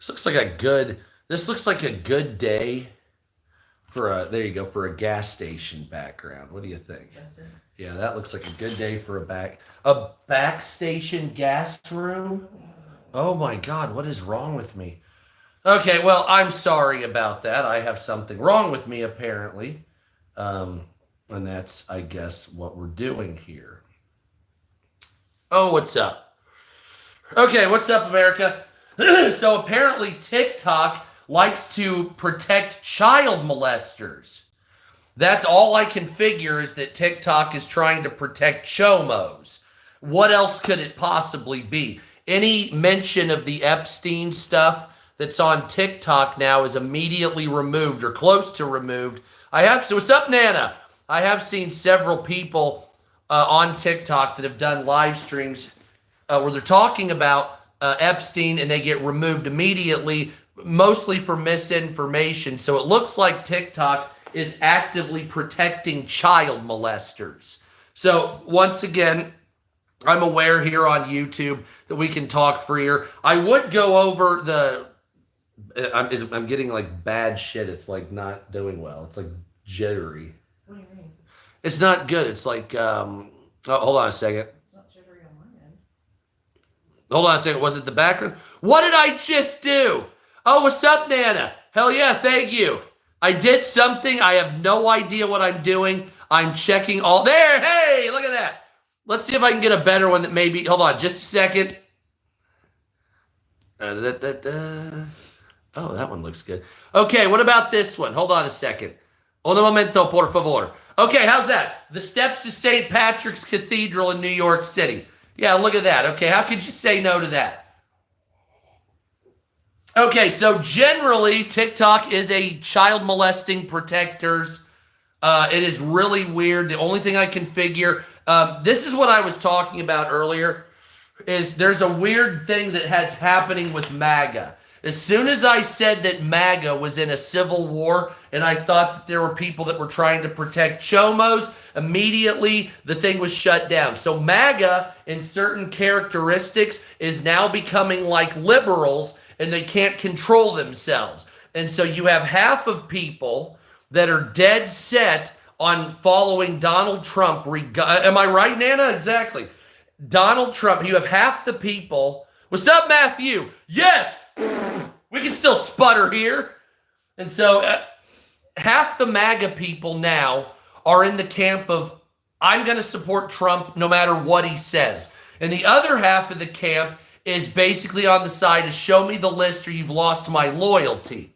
This looks like a good day for there you go, for a gas station background. What do you think? Yeah, that looks like a good day for a back station gas room. Oh my God, what is wrong with me? Okay, well, I'm sorry about that. I have something wrong with me apparently. And that's, I guess, what we're doing here. Oh, what's up? Okay, what's up, America? So apparently TikTok likes to protect child molesters. That's all I can figure, is that TikTok is trying to protect chomos. What else could it possibly be? Any mention of the Epstein stuff that's on TikTok now is immediately removed or close to removed. So what's up, Nana? I have seen several people on TikTok that have done live streams where they're talking about Epstein and they get removed immediately, mostly for misinformation. So it looks like TikTok is actively protecting child molesters. So once again, I'm aware here on YouTube that we can talk freer. I would go over I'm getting like bad shit. It's like not doing well. It's like jittery. What do you mean? It's not good. It's like, hold on a second. It's not jittery on my end. Hold on a second. Was it the background? What did I just do? Oh, what's up, Nana? Hell yeah, thank you. I did something. I have no idea what I'm doing. I'm checking all there. Hey, look at that. Let's see if I can get a better one that maybe, hold on just a second. Oh, that one looks good. Okay, what about this one? Hold on a second. Un momento, por favor. Okay, how's that? The steps to St. Patrick's Cathedral in New York City. Yeah, look at that. Okay, how could you say no to that? Okay, so generally, TikTok is a child molesting protectors. It is really weird. The only thing I can figure, this is what I was talking about earlier, is there's a weird thing that has happening with MAGA. As soon as I said that MAGA was in a civil war and I thought that there were people that were trying to protect chomos, immediately the thing was shut down. So MAGA, in certain characteristics, is now becoming like liberals and they can't control themselves. And so you have half of people that are dead set on following Donald Trump. Am I right, Nana? Exactly. Donald Trump. You have half the people. What's up, Matthew? Yes! We can still sputter here. And so half the MAGA people now are in the camp of, I'm going to support Trump no matter what he says. And the other half of the camp is basically on the side of show me the list or you've lost my loyalty.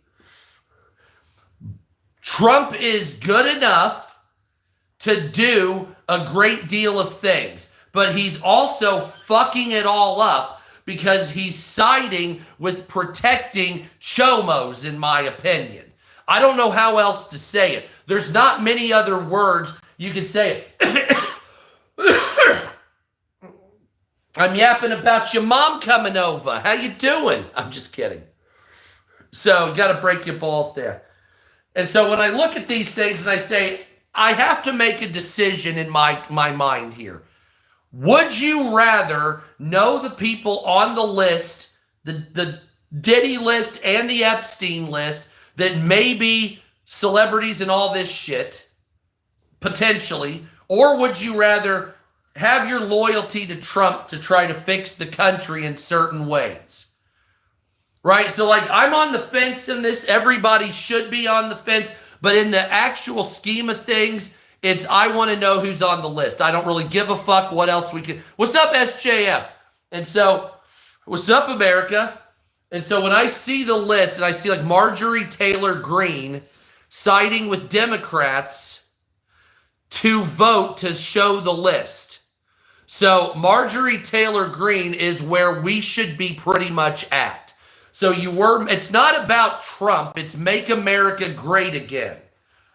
Trump is good enough to do a great deal of things, but he's also fucking it all up because he's siding with protecting chomos, in my opinion. I don't know how else to say it. There's not many other words you can say it. I'm yapping about your mom coming over. How you doing? I'm just kidding. So, got to break your balls there. And so when I look at these things and I say, I have to make a decision in my mind here. Would you rather know the people on the list, the Diddy list and the Epstein list, that may be celebrities and all this shit, potentially, or would you rather have your loyalty to Trump to try to fix the country in certain ways? Right? So like I'm on the fence in this. Everybody should be on the fence. But in the actual scheme of things, it's I want to know who's on the list. I don't really give a fuck what else we can. What's up, SJF? And so, what's up, America? And so when I see the list and I see like Marjorie Taylor Greene siding with Democrats to vote to show the list. So Marjorie Taylor Greene is where we should be pretty much at. So it's not about Trump, it's make America great again.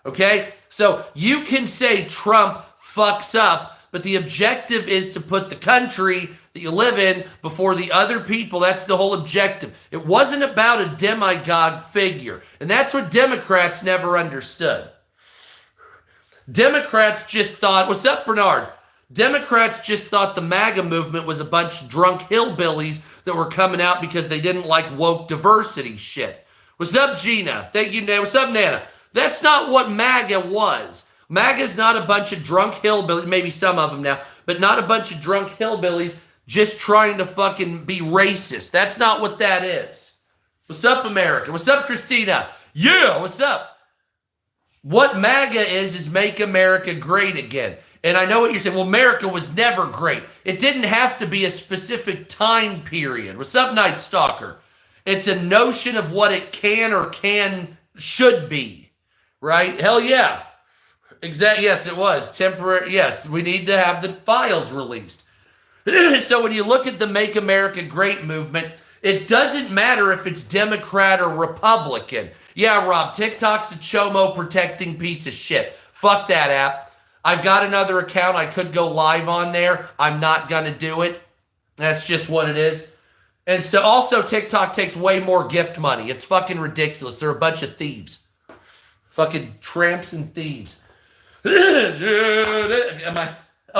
Okay? So you can say Trump fucks up, but the objective is to put the country that you live in before the other people. That's the whole objective. It wasn't about a demagogue figure. And that's what Democrats never understood. Democrats just thought, what's up, Bernard? Democrats just thought the MAGA movement was a bunch of drunk hillbillies that were coming out because they didn't like woke diversity shit. What's up, Gina? Thank you, Nana. What's up, Nana? That's not what MAGA was. MAGA's not a bunch of drunk hillbillies, maybe some of them now, but not a bunch of drunk hillbillies just trying to fucking be racist. That's not what that is. What's up, America? What's up, Christina? Yeah, what's up? What MAGA is Make America Great Again. And I know what you're saying. Well, America was never great. It didn't have to be a specific time period. What's up, Night Stalker? It's a notion of what it can or should be, right? Hell yeah. Exactly. Yes, it was temporary. Yes, we need to have the files released. So when you look at the Make America Great movement, it doesn't matter if it's Democrat or Republican. Yeah, Rob, TikTok's a chomo protecting piece of shit. Fuck that app. I've got another account. I could go live on there. I'm not going to do it. That's just what it is. And so also TikTok takes way more gift money. It's fucking ridiculous. They're a bunch of thieves. Fucking tramps and thieves. Oh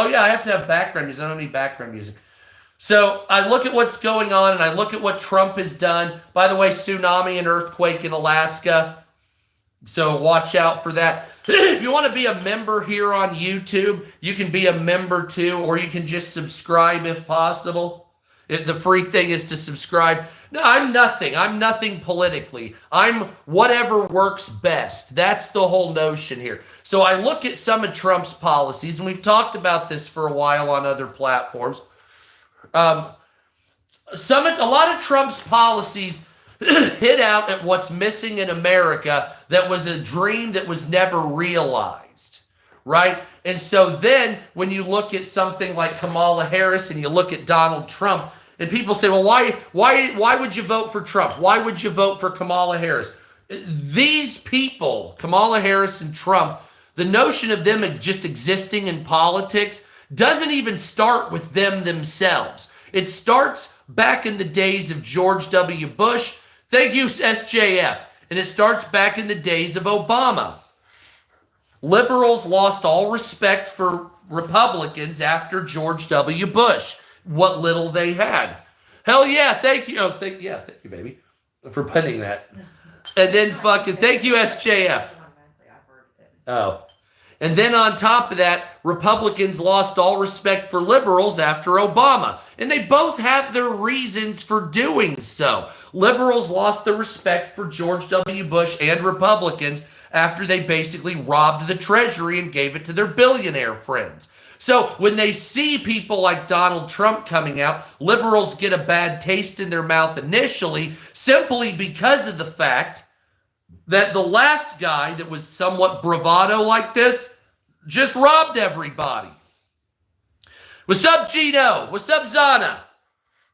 yeah, I have to have background music. I don't need background music. So I look at what's going on and I look at what Trump has done. By the way, tsunami and earthquake in Alaska. So watch out for that. If you want to be a member here on YouTube, you can be a member too, or you can just subscribe if possible. The free thing is to subscribe. No, I'm nothing. I'm nothing politically. I'm whatever works best. That's the whole notion here. So I look at some of Trump's policies, and we've talked about this for a while on other platforms. A lot of Trump's policies hit out at what's missing in America that was a dream that was never realized, right? And so then when you look at something like Kamala Harris and you look at Donald Trump, and people say, well, why would you vote for Trump? Why would you vote for Kamala Harris? These people, Kamala Harris and Trump, the notion of them just existing in politics doesn't even start with them themselves. It starts back in the days of George W. Bush. Thank you, SJF. And it starts back in the days of Obama. Liberals lost all respect for Republicans after George W. Bush. What little they had. Hell yeah, thank you. Oh, thank you, baby, for putting that. And then fucking, thank you, SJF. Oh. And then on top of that, Republicans lost all respect for liberals after Obama. And they both have their reasons for doing so. Liberals lost the respect for George W. Bush and Republicans after they basically robbed the treasury and gave it to their billionaire friends. So when they see people like Donald Trump coming out, liberals get a bad taste in their mouth initially simply because of the fact that the last guy that was somewhat bravado like this just robbed everybody. What's up, Gino? What's up, Zana?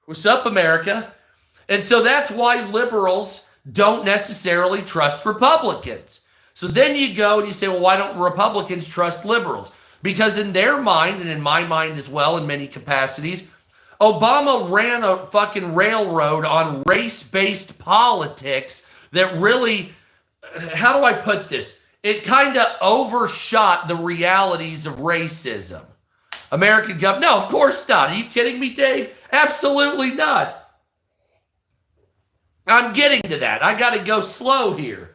What's up, America? And so that's why liberals don't necessarily trust Republicans. So then you go and you say, well, why don't Republicans trust liberals? Because in their mind, and in my mind as well in many capacities, Obama ran a fucking railroad on race-based politics that really, how do I put this? It kind of overshot the realities of racism. American government, no, of course not. Are you kidding me, Dave? Absolutely not. I'm getting to that. I got to go slow here.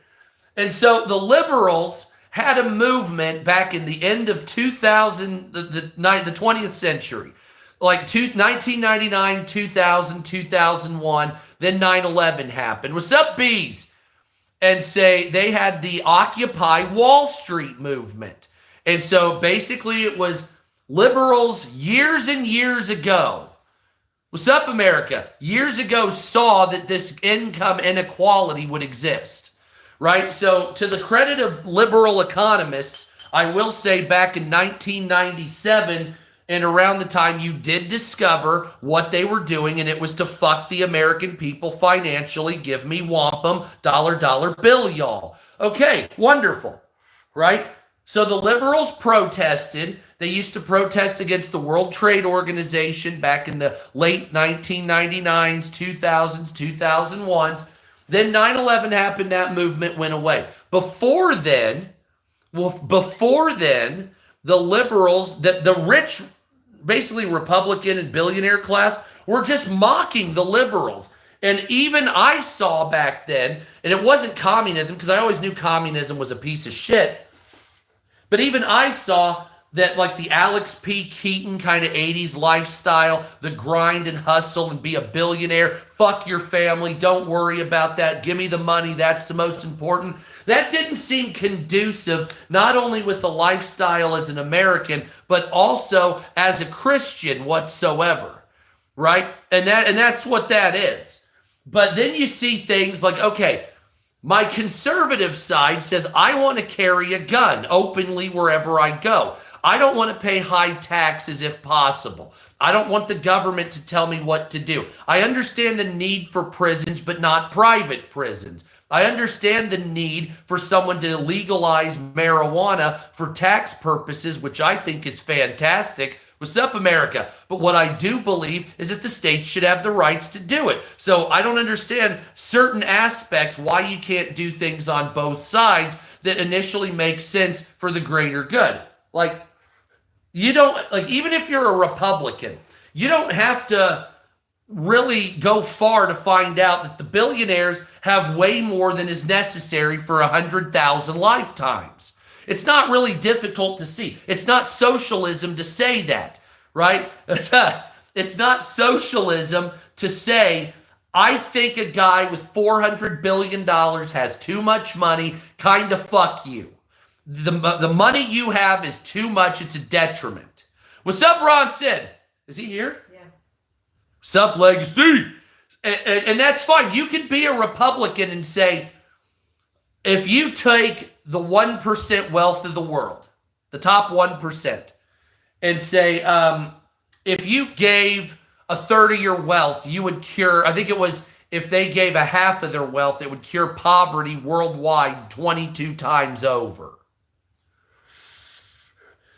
And so the liberals had a movement back in the end of 2000, the 20th century, like 1999, 2000, 2001, then 9/11 happened. What's up, bees? And say they had the Occupy Wall Street movement. And so basically it was liberals years and years ago. What's up, America? Years ago saw that this income inequality would exist. Right? So to the credit of liberal economists, I will say back in 1997 and around the time you did discover what they were doing, and it was to fuck the American people financially, give me wampum, dollar bill, y'all. Okay, wonderful. Right? So the liberals protested. They used to protest against the World Trade Organization back in the late 1999s, 2000s, 2001s. Then 9/11 happened, that movement went away. Before then, the liberals, the rich basically Republican and billionaire class, were just mocking the liberals. And even I saw back then, and it wasn't communism, because I always knew communism was a piece of shit, but even I saw that, like, the Alex P. Keaton kind of 80s lifestyle, the grind and hustle and be a billionaire, fuck your family, don't worry about that, give me the money, that's the most important. That didn't seem conducive, not only with the lifestyle as an American, but also as a Christian whatsoever, right? And that's what that is. But then you see things like, okay, my conservative side says I want to carry a gun openly wherever I go. I don't want to pay high taxes if possible. I don't want the government to tell me what to do. I understand the need for prisons, but not private prisons. I understand the need for someone to legalize marijuana for tax purposes, which I think is fantastic. What's up, America? But what I do believe is that the states should have the rights to do it. So I don't understand certain aspects why you can't do things on both sides that initially make sense for the greater good. Like, you don't, like, even if you're a Republican, you don't have to really go far to find out that the billionaires have way more than is necessary for 100,000 lifetimes. It's not really difficult to see. It's not socialism to say that, right? It's not socialism to say, I think a guy with $400 billion has too much money, kind of fuck you. The money you have is too much. It's a detriment. What's up, Ron Sid? Is he here? Yeah. What's up, Legacy? And that's fine. You can be a Republican and say, if you take the 1% wealth of the world, the top 1%, and say, if you gave a third of your wealth, you would cure, I think it was, if they gave a half of their wealth, it would cure poverty worldwide 22 times over.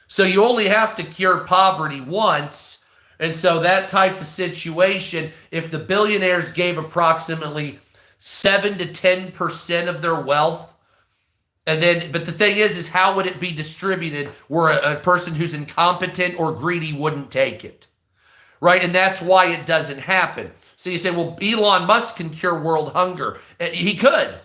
So you only have to cure poverty once. And so that type of situation, if the billionaires gave approximately 7 to 10% of their wealth, and then, but the thing is how would it be distributed where a person who's incompetent or greedy wouldn't take it, right? And that's why it doesn't happen. So you say, well, Elon Musk can cure world hunger. He could.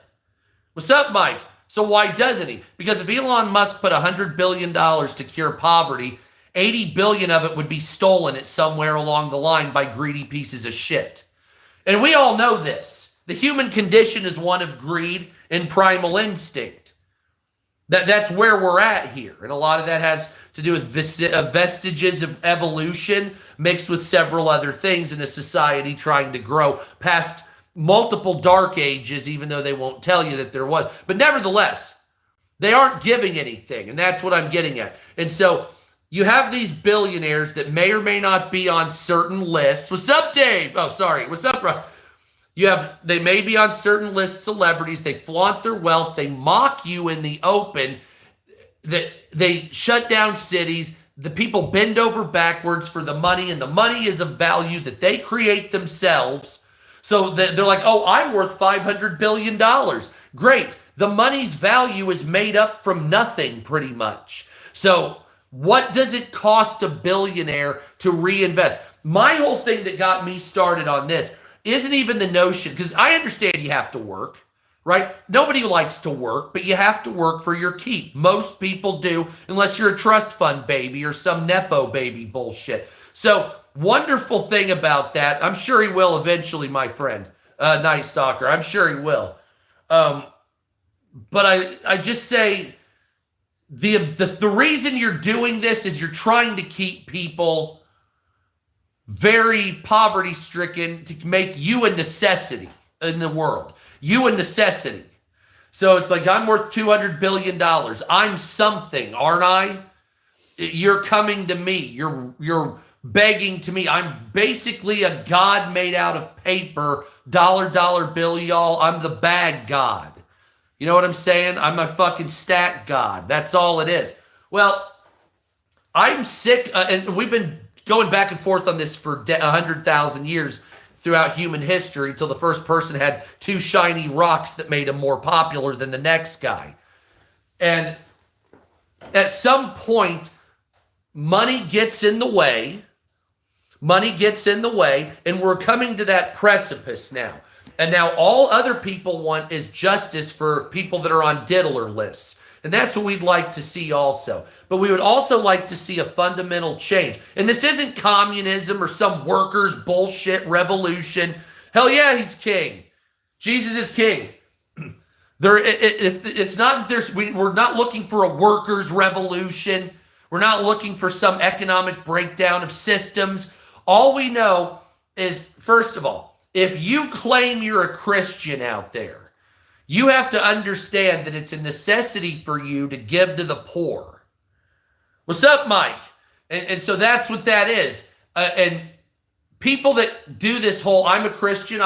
What's up, Mike? So why doesn't he? Because if Elon Musk put $100 billion to cure poverty, 80 billion of it would be stolen at somewhere along the line by greedy pieces of shit. And we all know this. The human condition is one of greed and primal instinct. That's where we're at here. And a lot of that has to do with vestiges of evolution mixed with several other things in a society trying to grow past multiple dark ages, even though they won't tell you that there was. But nevertheless, they aren't giving anything, and that's what I'm getting at. And so you have these billionaires that may or may not be on certain lists. What's up, Dave? Oh, sorry. What's up, bro? They may be on certain lists, celebrities. They flaunt their wealth. They mock you in the open. They shut down cities. The people bend over backwards for the money, and the money is a value that they create themselves. So they're like, oh, I'm worth $500 billion. Great. The money's value is made up from nothing, pretty much. So what does it cost a billionaire to reinvest? My whole thing that got me started on this isn't even the notion, because I understand you have to work, right? Nobody likes to work, but you have to work for your keep. Most people do, unless you're a trust fund baby or some Nepo baby bullshit. So wonderful thing about that, I'm sure he will eventually, my friend, Night Stalker. I'm sure he will. But I just say the reason you're doing this is you're trying to keep people very poverty stricken to make you a necessity in the world. You a necessity. So it's like, I'm worth $200 billion. I'm something, aren't I? You're coming to me. You're begging to me. I'm basically a god made out of paper, dollar bill, y'all. I'm the bag god. You know what I'm saying? I'm a fucking stat god. That's all it is. Well, I'm sick, and we've been going back and forth on this for 100,000 years throughout human history until the first person had two shiny rocks that made him more popular than the next guy. And at some point, money gets in the way, Money gets in the way, and we're coming to that precipice now. And now all other people want is justice for people that are on diddler lists. And that's what we'd like to see also. But we would also like to see a fundamental change. And this isn't communism or some workers' bullshit revolution. Hell yeah, he's king. Jesus is king. It's not that we're not looking for a workers' revolution. We're not looking for some economic breakdown of systems. All we know is, first of all, if you claim you're a Christian out there, you have to understand that it's a necessity for you to give to the poor. What's up, Mike? And so that's what that is. And people that do this whole, I'm a Christian,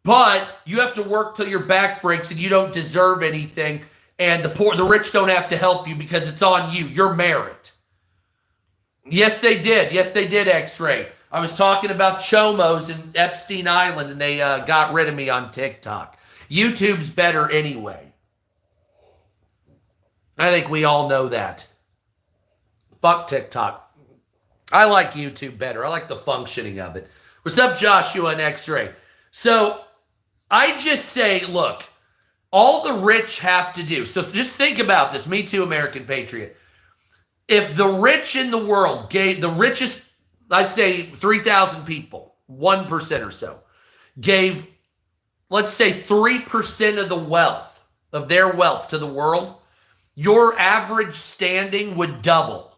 but you have to work till your back breaks and you don't deserve anything. And the rich don't have to help you because it's on you, your merit. Yes, they did. Yes, they did, X-Ray. I was talking about Chomos and Epstein Island, and they got rid of me on TikTok. YouTube's better anyway. I think we all know that. Fuck TikTok. I like YouTube better. I like the functioning of it. What's up, Joshua and X-Ray? So I just say, look, all the rich have to do. So just think about this. Me too, American Patriot. If the rich in the world gave the richest, I'd say 3,000 people, 1% or so, gave, let's say 3% of the wealth, of their wealth to the world, your average standing would double.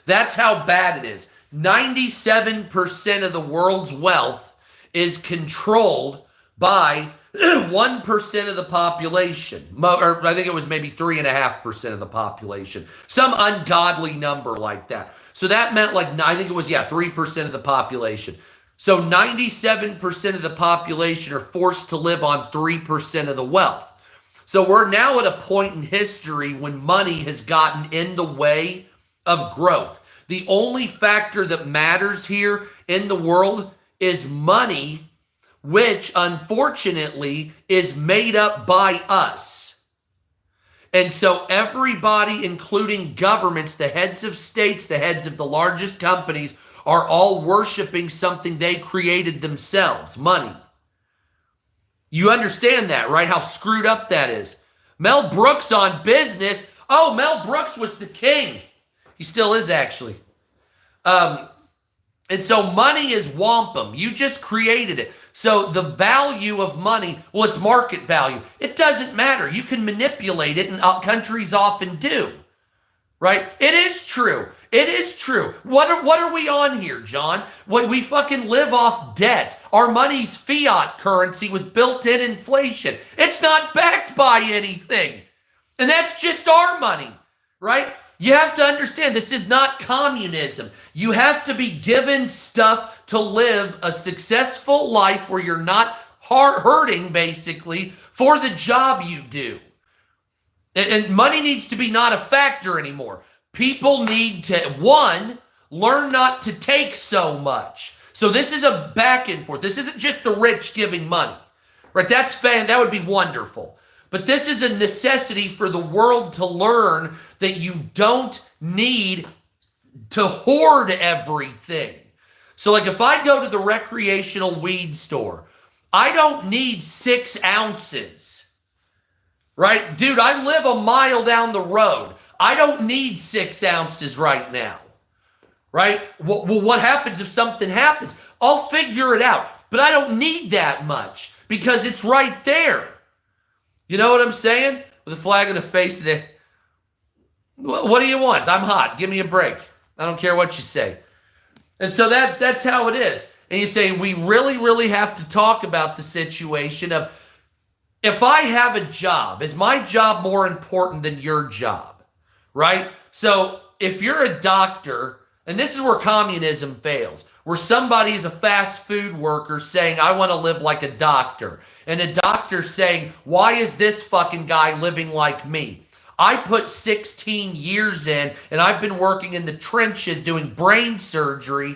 That's how bad it is. 97% of the world's wealth is controlled by 1% of the population, or I think it was maybe 3.5% of the population, some ungodly number like that. So that meant I think it was, 3% of the population. So 97% of the population are forced to live on 3% of the wealth. So we're now at a point in history when money has gotten in the way of growth. The only factor that matters here in the world is money, which unfortunately is made up by us. And so everybody, including governments, the heads of states, the heads of the largest companies, are all worshiping something they created themselves, money. You understand that, right? How screwed up that is. Mel Brooks on Business. Oh, Mel Brooks was the king. He still is, actually. And so money is wampum. You just created it. So the value of money, well, it's market value. It doesn't matter. You can manipulate it, and countries often do. Right? It is true. It is true. What are we on here, John? We fucking live off debt. Our money's fiat currency with built-in inflation. It's not backed by anything. And that's just our money, right? You have to understand, this is not communism. You have to be given stuff to live a successful life where you're not hurting, basically, for the job you do. And money needs to be not a factor anymore. People need to, one, learn not to take so much. So this is a back and forth. This isn't just the rich giving money, right? That would be wonderful. But this is a necessity for the world to learn that you don't need to hoard everything. So like if I go to the recreational weed store, I don't need 6 ounces, right? Dude, I live a mile down the road. I don't need 6 ounces right now, right? Well, what happens if something happens? I'll figure it out, but I don't need that much because it's right there. You know what I'm saying? With a flag in the face today. What do you want? I'm hot. Give me a break. I don't care what you say. And so that's how it is. And you say, we really, really have to talk about the situation of, if I have a job, is my job more important than your job? Right? So if you're a doctor, and this is where communism fails, where somebody is a fast food worker saying, I want to live like a doctor. And a doctor saying, why is this fucking guy living like me? I put 16 years in, and I've been working in the trenches doing brain surgery,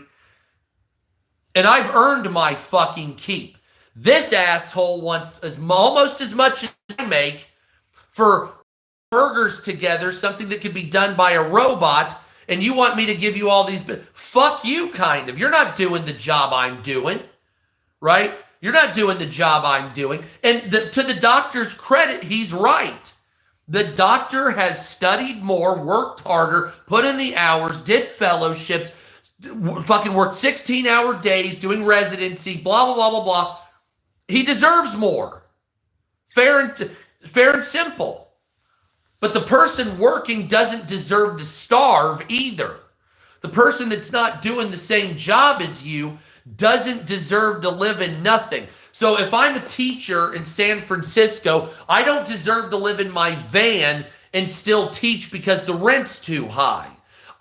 and I've earned my fucking keep. This asshole wants almost as much as I make for burgers together, something that could be done by a robot, And you want me to give you all these, fuck you, kind of. You're not doing the job I'm doing, right? You're not doing the job I'm doing. And to the doctor's credit, he's right. The doctor has studied more, worked harder, put in the hours, did fellowships, fucking worked 16-hour days, doing residency, blah, blah, blah, blah, blah. He deserves more. Fair and simple. But the person working doesn't deserve to starve either. The person that's not doing the same job as you doesn't deserve to live in nothing. So if I'm a teacher in San Francisco, I don't deserve to live in my van and still teach because the rent's too high.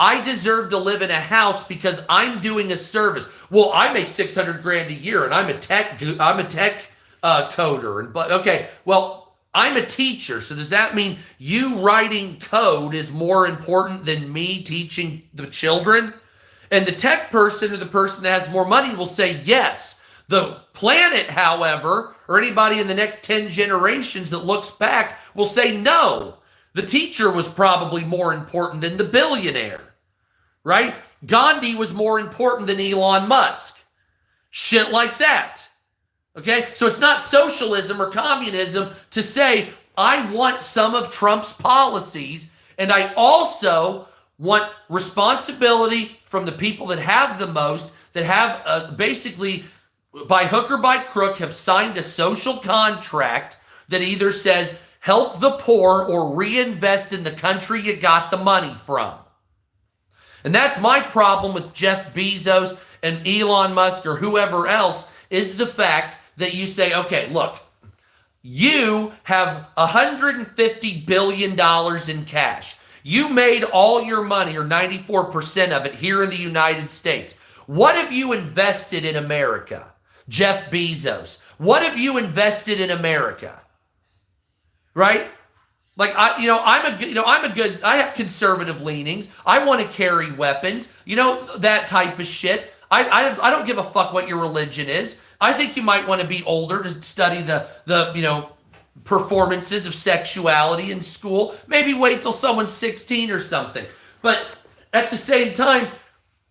I deserve to live in a house because I'm doing a service. Well, I make $600,000 a year and I'm a tech coder. But okay, well, I'm a teacher, so does that mean you writing code is more important than me teaching the children? And the tech person or the person that has more money will say yes. The planet, however, or anybody in the next 10 generations that looks back will say no. The teacher was probably more important than the billionaire, right? Gandhi was more important than Elon Musk. Shit like that. Okay, so it's not socialism or communism to say, I want some of Trump's policies, and I also want responsibility from the people that have the most, that have basically, by hook or by crook, have signed a social contract that either says, help the poor or reinvest in the country you got the money from. And that's my problem with Jeff Bezos and Elon Musk or whoever else, is the fact that you say, okay, look, you have $150 billion in cash. You made all your money, or 94% of it, here in the United States. What have you invested in America? Jeff Bezos. What have you invested in America? Right? Like, I have conservative leanings. I want to carry weapons. You know, that type of shit. I don't give a fuck what your religion is. I think you might want to be older to study the performances of sexuality in school. Maybe wait till someone's 16 or something. But at the same time,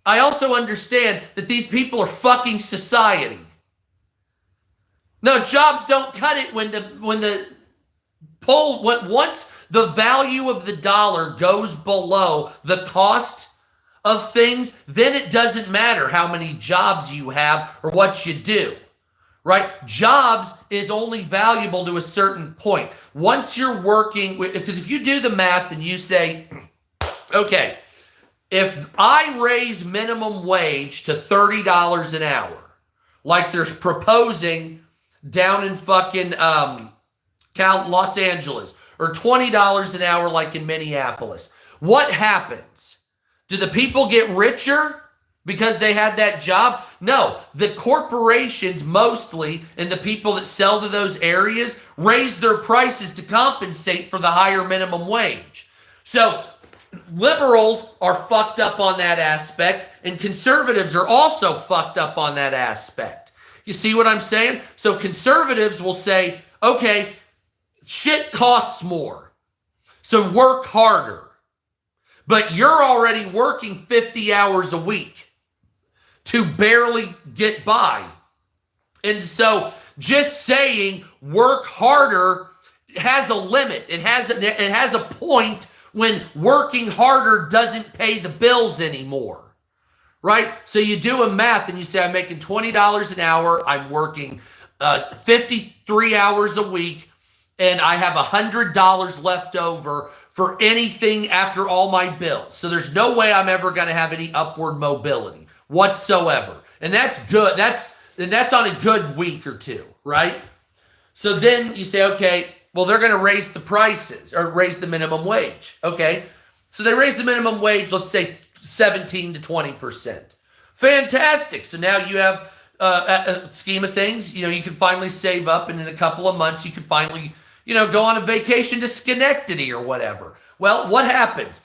I also understand that these people are fucking society. No, jobs don't cut it once the value of the dollar goes below the cost of things, then it doesn't matter how many jobs you have or what you do, right? Jobs is only valuable to a certain point. Once you're working, because if you do the math and you say, okay, if I raise minimum wage to $30 an hour, like they're proposing down in fucking Los Angeles, or $20 an hour like in Minneapolis, what happens? Do the people get richer because they had that job? No, the corporations mostly and the people that sell to those areas raise their prices to compensate for the higher minimum wage. So liberals are fucked up on that aspect, and conservatives are also fucked up on that aspect. You see what I'm saying? So conservatives will say, okay, shit costs more, so work harder. But you're already working 50 hours a week to barely get by. And so just saying work harder has a limit. It has a point when working harder doesn't pay the bills anymore, right? So you do a math and you say, I'm making $20 an hour. I'm working 53 hours a week, and I have $100 left over for anything after all my bills. So there's no way I'm ever going to have any upward mobility whatsoever. And that's good. That's on a good week or two, right? So then you say, okay, well, they're going to raise the prices or raise the minimum wage. Okay. So they raise the minimum wage, let's say 17 to 20%. Fantastic. So now you have a scheme of things, you can finally save up, and in a couple of months you can finally go on a vacation to Schenectady or whatever. Well, what happens?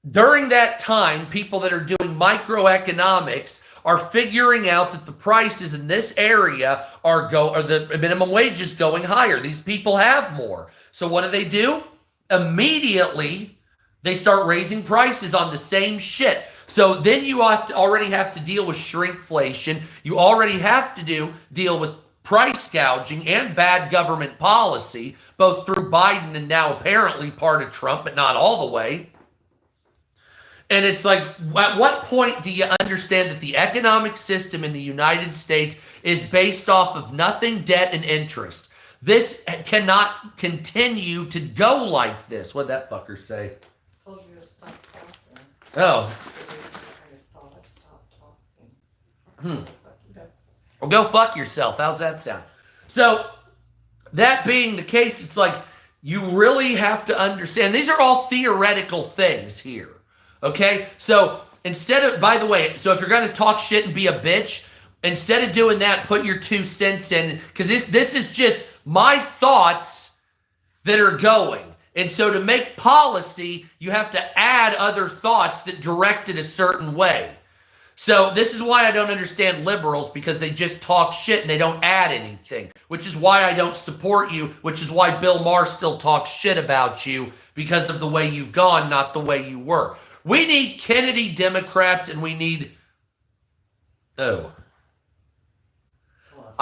During that time, people that are doing microeconomics are figuring out that the prices in this area or the minimum wage is going higher. These people have more. So what do? Immediately, They start raising prices on the same shit. So then you already have to deal with shrinkflation. You already have to deal with price gouging and bad government policy, both through Biden and now apparently part of Trump, but not all the way. And it's like, at what point do you understand that the economic system in the United States is based off of nothing, debt, and interest? This cannot continue to go like this. What'd that fucker say? Told you to stop talking. Oh. Stop talking. Well, go fuck yourself. How's that sound? So, that being the case, it's like, you really have to understand, these are all theoretical things here. Okay? So, instead of, by the way, so if you're going to talk shit and be a bitch, instead of doing that, put your 2 cents in, because this is just my thoughts that are going. And so to make policy, you have to add other thoughts that direct it a certain way. So this is why I don't understand liberals, because they just talk shit and they don't add anything, which is why I don't support you, which is why Bill Maher still talks shit about you, because of the way you've gone, not the way you were. We need Kennedy Democrats, and we need, I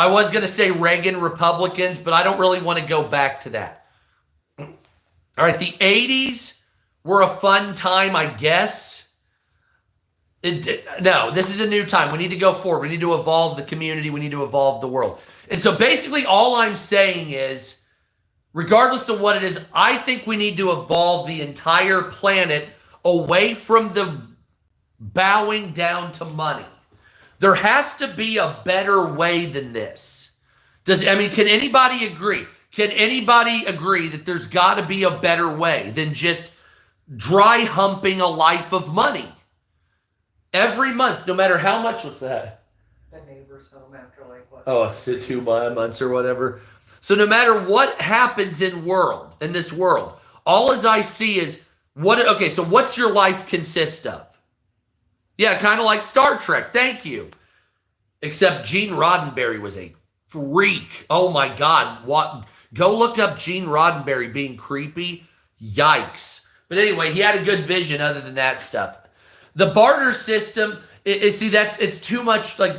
was going to say Reagan Republicans, but I don't really want to go back to that. All right, the 80s were a fun time, I guess. No, this is a new time. We need to go forward. We need to evolve the community. We need to evolve the world. And so basically all I'm saying is, regardless of what it is, I think we need to evolve the entire planet away from the bowing down to money. There has to be a better way than this. Can anybody agree? Can anybody agree that there's got to be a better way than just dry humping a life of money? Every month, no matter how much, what's that? The neighbor's home after like what? Oh, 2 months or whatever. So no matter what happens in this world, all as I see is, so what's your life consist of? Yeah, kind of like Star Trek. Thank you. Except Gene Roddenberry was a freak. Oh my God. What? Go look up Gene Roddenberry being creepy. Yikes. But anyway, he had a good vision other than that stuff. The barter system, it's too much like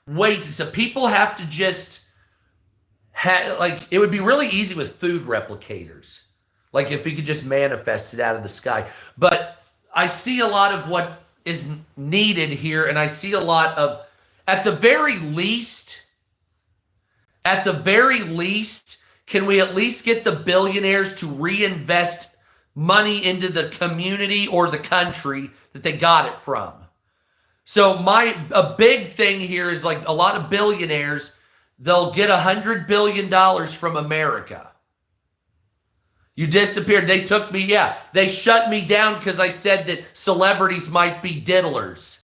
weight. So people have to just it would be really easy with food replicators. Like if we could just manifest it out of the sky. But I see a lot of what is needed here, and I see a lot of, at the very least, can we at least get the billionaires to reinvest money into the community or the country that they got it from? So a big thing here is like a lot of billionaires, they'll get $100 billion from America. You disappeared. They took me, they shut me down because I said that celebrities might be diddlers.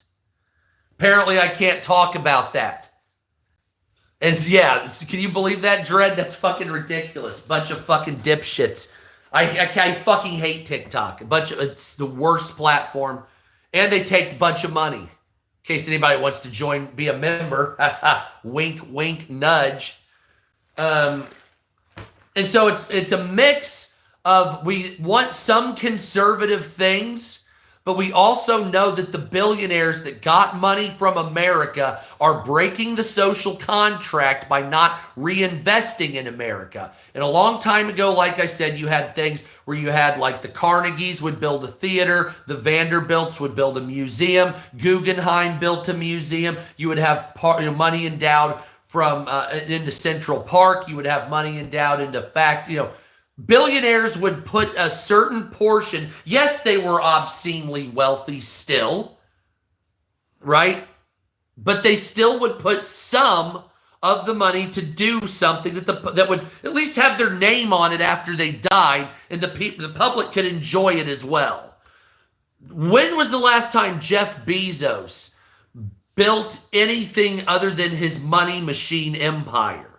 Apparently I can't talk about that. And can you believe that, Dredd? That's fucking ridiculous. Bunch of fucking dipshits. I fucking hate TikTok. It's the worst platform. And they take a bunch of money. In case anybody wants to join, be a member. Wink, wink, nudge. And so it's a mix of, we want some conservative things, but we also know that the billionaires that got money from America are breaking the social contract by not reinvesting in America. And a long time ago, like I said, you had things where you had like the Carnegies would build a theater, the Vanderbilts would build a museum, Guggenheim built a museum, you would have money endowed from into Central Park, you would have money endowed into billionaires would put a certain portion. Yes, they were obscenely wealthy still, right? But they still would put some of the money to do something that would at least have their name on it after they died, and the public could enjoy it as well. When was the last time Jeff Bezos built anything other than his money machine empire?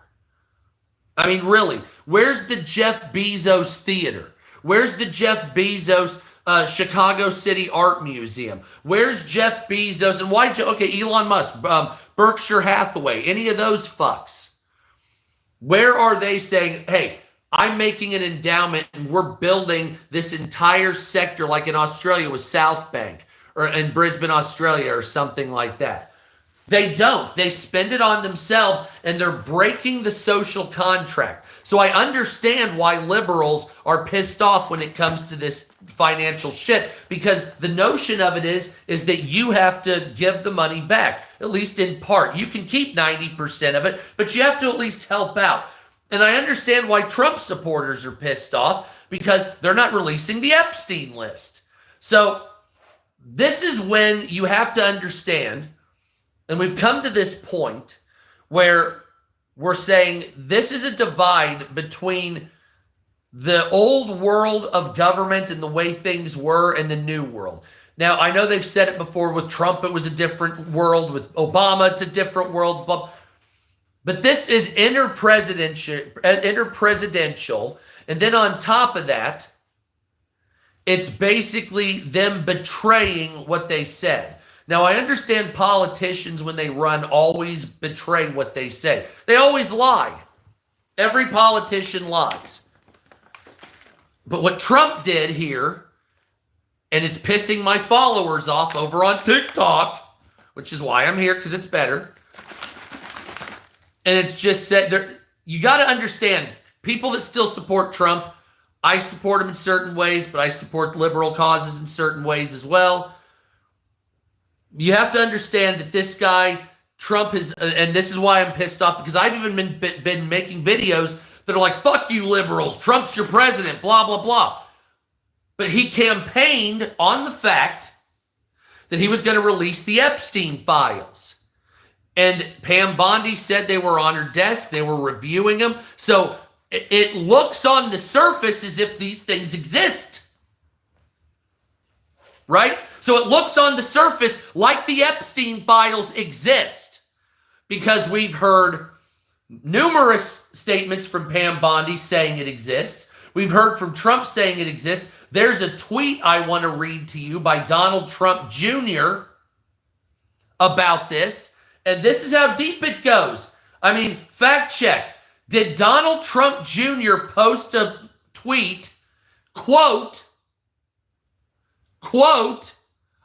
I mean, really, where's the Jeff Bezos Theater? Where's the Jeff Bezos Chicago City Art Museum? Where's Jeff Bezos? And why? Elon Musk, Berkshire Hathaway, any of those fucks? Where are they saying, hey, I'm making an endowment and we're building this entire sector like in Australia with South Bank or in Brisbane, Australia or something like that. They don't. They spend it on themselves and they're breaking the social contract. So I understand why liberals are pissed off when it comes to this financial shit, because the notion of it is that you have to give the money back, at least in part. You can keep 90% of it, but you have to at least help out. And I understand why Trump supporters are pissed off, because they're not releasing the Epstein list. So this is when you have to understand, and we've come to this point where we're saying this is a divide between the old world of government and the way things were and the new world. Now, I know they've said it before. With Trump, it was a different world. With Obama, it's a different world. But this is interpresidential. And then on top of that, it's basically them betraying what they said. Now, I understand politicians, when they run, always betray what they say. They always lie. Every politician lies. But what Trump did here, and it's pissing my followers off over on TikTok, which is why I'm here, because it's better. And it's just said, you got to understand, people that still support Trump, I support him in certain ways, but I support liberal causes in certain ways as well. You have to understand that this guy, Trump, is, and this is why I'm pissed off, because I've even been making videos that are like, fuck you liberals, Trump's your president, blah, blah, blah. But he campaigned on the fact that he was going to release the Epstein files. And Pam Bondi said they were on her desk, they were reviewing them. So it looks on the surface as if these things exist. Right? So it looks on the surface like the Epstein files exist, because we've heard numerous statements from Pam Bondi saying it exists. We've heard from Trump saying it exists. There's a tweet I want to read to you by Donald Trump Jr. about this, and this is how deep it goes. I mean, fact check. Did Donald Trump Jr. post a tweet, quote,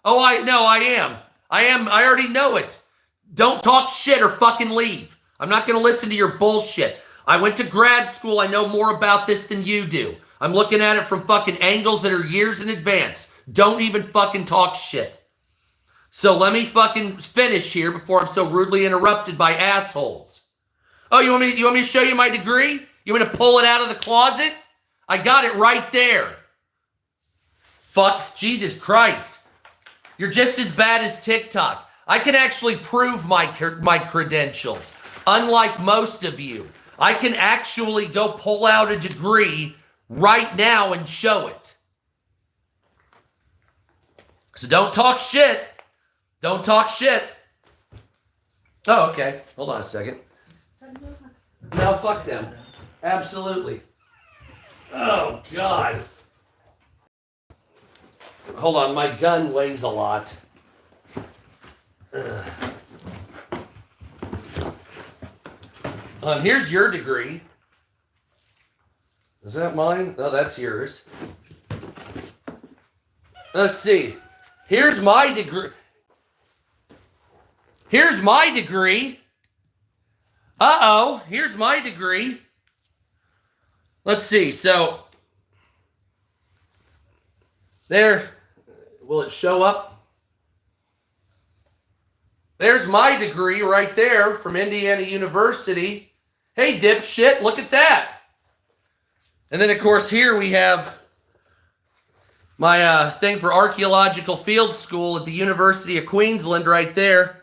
oh, I am. I already know it. Don't talk shit or fucking leave. I'm not going to listen to your bullshit. I went to grad school. I know more about this than you do. I'm looking at it from fucking angles that are years in advance. Don't even fucking talk shit. So let me fucking finish here before I'm so rudely interrupted by assholes. Oh, you want me to show you my degree? You want me to pull it out of the closet? I got it right there. Fuck, Jesus Christ. You're just as bad as TikTok. I can actually prove my credentials. Unlike most of you, I can actually go pull out a degree right now and show it. So don't talk shit. Don't talk shit. Oh, okay. Hold on a second. No, fuck them. Absolutely. Oh, God. Hold on, my gun weighs a lot. Here's your degree. Is that mine? No, that's yours. Let's see. Here's my degree. Here's my degree. Uh-oh, here's my degree. Let's see, so there, will it show up? There's my degree right there from Indiana University. Hey, dipshit, look at that. And then, of course, here we have my thing for Archaeological Field School at the University of Queensland right there.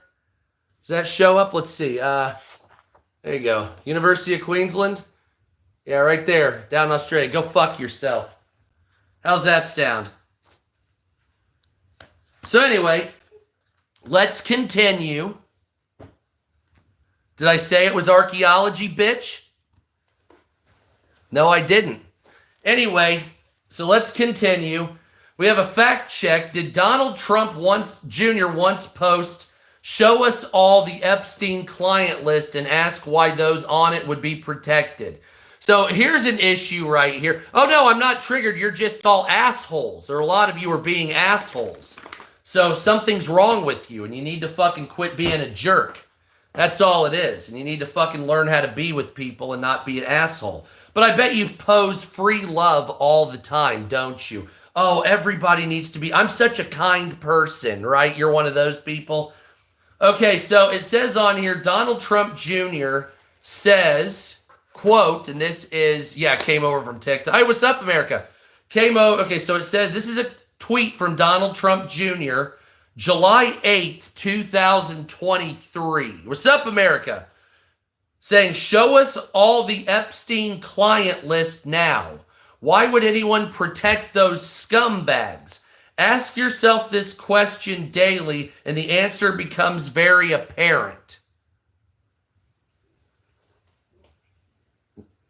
Does that show up? Let's see. There you go. University of Queensland. Yeah, right there, down in Australia. Go fuck yourself. How's that sound? So anyway, let's continue. Did I say it was archaeology, bitch? No, I didn't. Anyway, so let's continue. We have a fact check. Did Donald Trump Jr. once post, show us all the Epstein client list and ask why those on it would be protected? So here's an issue right here. Oh, no, I'm not triggered. You're just all assholes. Or a lot of you are being assholes. So something's wrong with you, and you need to fucking quit being a jerk. That's all it is. And you need to fucking learn how to be with people and not be an asshole. But I bet you pose free love all the time, don't you? Oh, everybody needs to be. I'm such a kind person, right? You're one of those people. Okay, so it says on here, Donald Trump Jr. says, quote, and this is, came over from TikTok. Hey, what's up, America? Came over. Okay, so it says, this is a tweet from Donald Trump Jr., July 8th, 2023. What's up, America? Saying, show us all the Epstein client list now. Why would anyone protect those scumbags? Ask yourself this question daily, and the answer becomes very apparent.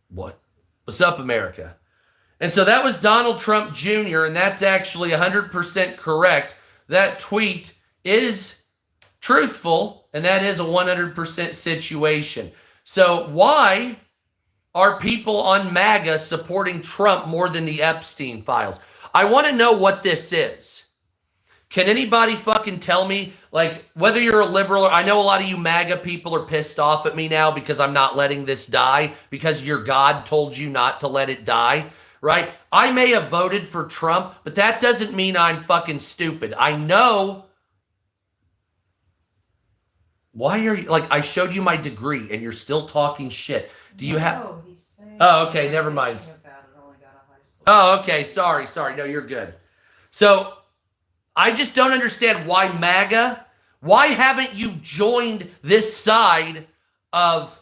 What? What's up, America? And so that was Donald Trump Jr., and that's actually 100% correct. That tweet is truthful, and that is a 100% situation. So why are people on MAGA supporting Trump more than the Epstein files? I want to know what this is. Can anybody fucking tell me, like, whether you're a liberal or, I know a lot of you MAGA people are pissed off at me now because I'm not letting this die because your God told you not to let it die, right? I may have voted for Trump, but that doesn't mean I'm fucking stupid. I know. Why are you, like, I showed you my degree and you're still talking shit. Do you have? No, he's saying. Oh, okay, never mind. Oh, okay, sorry. No, you're good. So, I just don't understand why MAGA, why haven't you joined this side of